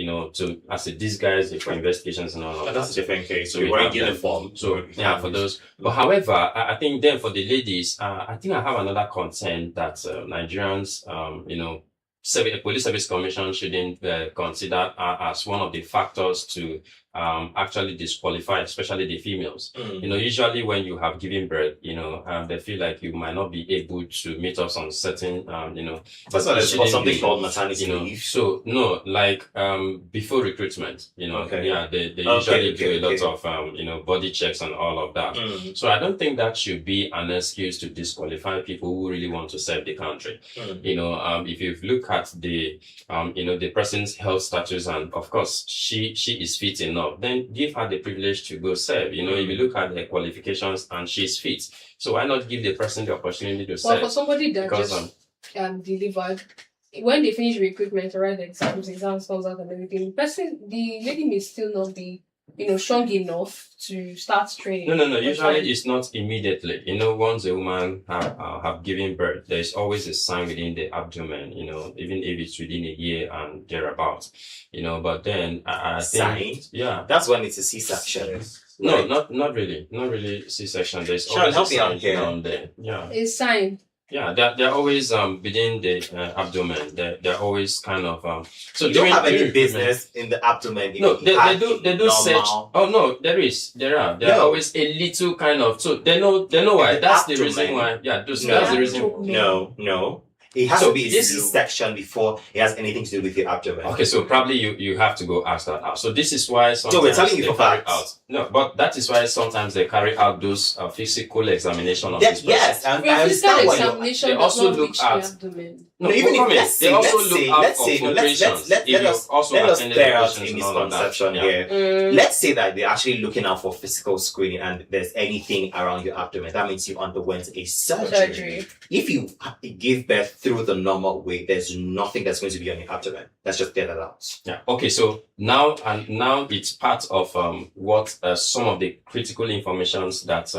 these guys for investigations and all of that.
That's a different case.
So
we
we
wear
have
uniform.
So for those. But however, I think then for the ladies, I think I have another concern that Nigerians, Police Service Commission shouldn't consider as one of the factors to actually disqualify, especially the females. Usually when you have given birth, they feel like you might not be able to meet us on certain,
That's why there's something called maternity leave.
So no, like before recruitment, they usually do a lot of body checks and all of that. So I don't think that should be an excuse to disqualify people who really want to serve the country. If you look at the the person's health status, and of course she is fit enough, then give her the privilege to go serve. If you look at the qualifications and she's fit, so why not give the person the opportunity to serve?
For somebody that just delivered, when they finish recruitment, right, the exams comes out and everything, the lady may still not be strong enough to start training.
No. Usually it's not immediately. Once a woman have given birth, there is always a sign within the abdomen. Even if it's within a year and thereabouts. But then I think,
that's when it's a C-section.
No, not really C-section. There's always a sign down there. Yeah,
a sign.
Yeah, they're always within the abdomen. They're always kind of
so you don't have any business in the abdomen.
No, they do search. Oh no, there are always a little kind of, so they know why. That's the reason why. Yeah, that's the reason.
No. It has to be a C-section before it has anything to do with your abdomen.
Okay, so probably you have to go ask that out. So this is why sometimes
we're telling you for
carry
facts.
out. No, but that is why sometimes they carry out those physical examination of this person.
Yes, and I understand why
examination
they also look
reach the
at
abdomen.
No,
even if
let's say,
let us clear out a misconception here. Let's say that they're actually looking out for physical screening and there's anything around your abdomen. That means you underwent a surgery. If you give birth through the normal way, there's nothing that's going to be on your abdomen. Let's just get that out.
Yeah. Okay. So now it's part of what some of the critical informations that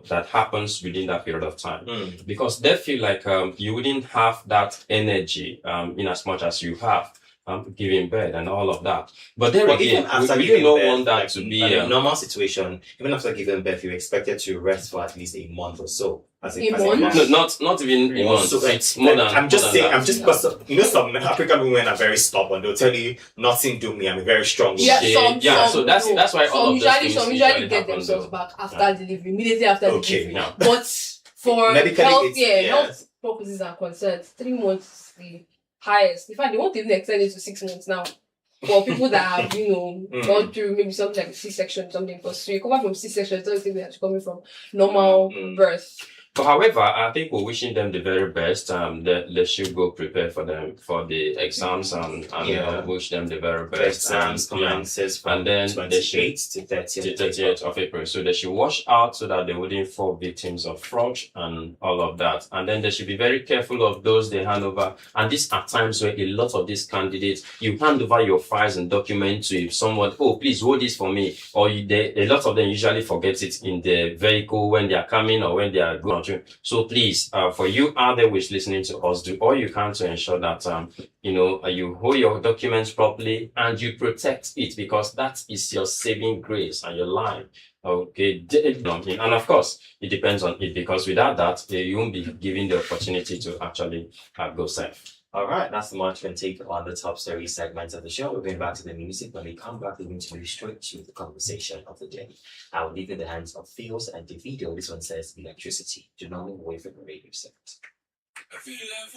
that happens within that period of time, because they feel like you wouldn't have that energy in as much as you have giving birth and all of that. But then again, we do not want that to be
a normal situation. Even after giving birth, you're expected to rest for at least a month or so.
As a month?
No, not even a month.
So
it's more than.
I'm just saying. Some African women are very stubborn. They'll tell you nothing do me. I'm a very strong woman.
Yeah,
so that's why all of those things
usually get themselves back after delivery, immediately after delivery.
Yeah.
But for
medically,
health purposes are concerned, 3 months is the highest. In fact, they won't even extend it to 6 months now. For people that have, gone through maybe something like a C-section, something, because you come back from C-section, it's not they're coming from normal birth.
But however, I think we're wishing them the very best. They should go prepare for them for the exams and wish them the very best.
Exams commences from 28th to 30th
of April. So they should watch out so that they wouldn't fall victims of fraud and all of that. And then they should be very careful of those they hand over. And these are times where a lot of these candidates, you hand over your files and documents to someone, oh, please hold this for me. Or a lot of them usually forget it in the vehicle when they are coming or when they are going on you. So please, for you out there which listening to us, do all you can to ensure that you hold your documents properly and you protect it, because that is your saving grace and your life. Okay, and of course, it depends on it, because without that, you won't be given the opportunity to actually go safe.
All right, that's the much can take on the top story segments of the show. We're going back to the music. When we come back, we're going to move straight to the conversation of the day. I will leave in the hands of Fields and the video. This one says electricity. Do not move away from the radio set.
I feel like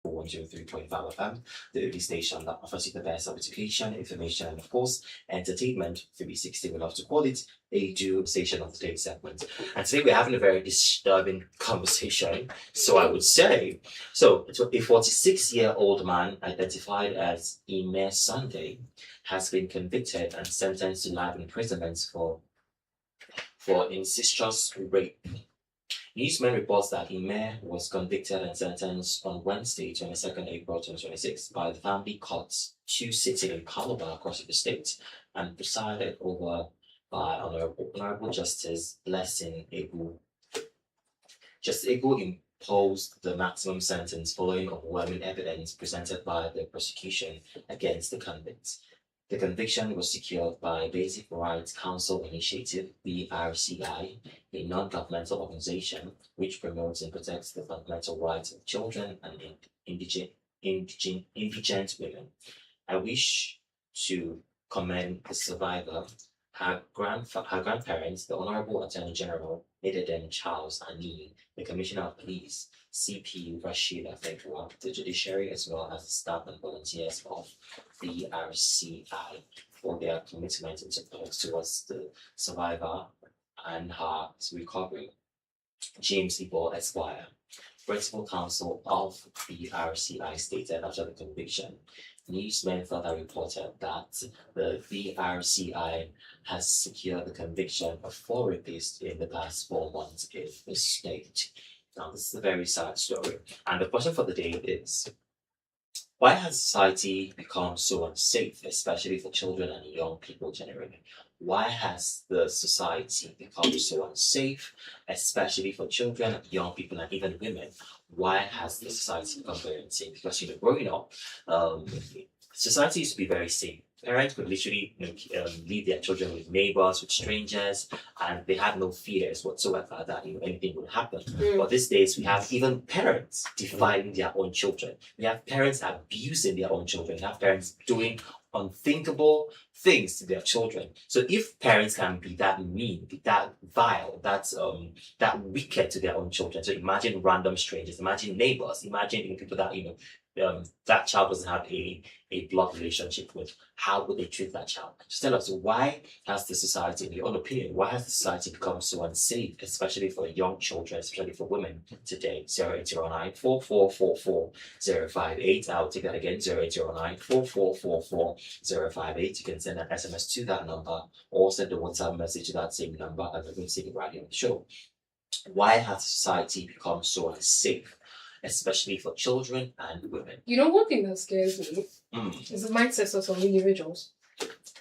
One zero 3.5 FM, the only station that offers you the best of education, information, and of course, entertainment. 360, we love to call it a dual station of the day segment. And today we're having a very disturbing conversation. So I would say, a 46-year-old man identified as Ime Sunday has been convicted and sentenced to life imprisonment for incestuous rape. Newsman reports that Ime was convicted and sentenced on Wednesday, 22nd April 2026, by the family courts, two sitting in Calabar across the state, and presided over by Honorable Justice Blessing Egu. Justice Egu imposed the maximum sentence following overwhelming evidence presented by the prosecution against the convicts. The conviction was secured by Basic Rights Council Initiative, BRCI, a non-governmental organization which promotes and protects the fundamental rights of children and indigent women. I wish to commend the survivor, her grandparents, the Honorable Attorney General, Ededen Charles Ani, the Commissioner of Police, CP Rashida Fedwa, the judiciary, as well as the staff and volunteers of the RCI for their commitment and support towards the survivor and her recovery. James Ibo Esquire, Principal Counsel of the RCI, stated after the conviction. Newsmen further reported that the VRCI has secured the conviction of 4 rapists in the past 4 months in the state. Now, this is a very sad story. And the question for the day is, why has society become so unsafe, especially for children and young people generally? Why has the society become so unsafe, especially for children, young people, and even women? Why has the society become very unsafe? Because, growing up, society used to be very safe. Parents could literally leave their children with neighbors, with strangers, and they had no fears whatsoever that anything would happen. But these days, we have even parents defying their own children. We have parents abusing their own children. We have parents doing unthinkable things to their children. So if parents can be that mean, be that vile, that wicked to their own children, so imagine random strangers, imagine neighbors, imagine people that that child doesn't have a blood relationship with. How would they treat that child? Just tell us, why has the society, in your own opinion, why has the society become so unsafe, especially for young children, especially for women today? 0809 4444 058. I'll take that again, 0809 4444 058. You can send an SMS to that number or send a WhatsApp message to that same number, and we're going to take it right here on the show. Why has society become so unsafe, especially for children and women?
You know, one thing that scares me is the mindsets of some individuals.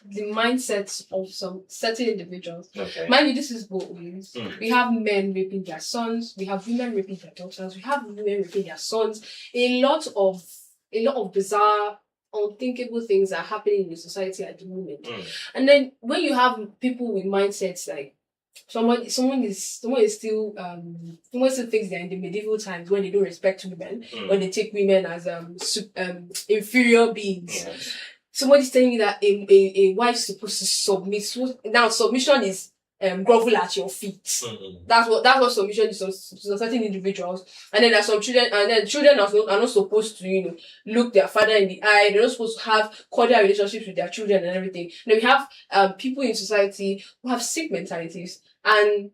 The mindsets of some certain individuals.
Okay.
Mind you, this is both ways. We have men raping their sons. We have women raping their daughters. We have women raping their sons. A lot of bizarre, unthinkable things are happening in the society at the moment. And then when you have people with mindsets like someone still thinks they're in the medieval times when they don't respect women, when they take women as inferior beings.
Yes.
Somebody's telling you that a wife's supposed to submit. So now submission is grovel at your feet. That's what submission is to certain individuals. And then there's some children, and then children are not supposed to look their father in the eye. They're not supposed to have cordial relationships with their children and everything. Then we have people in society who have sick mentalities, and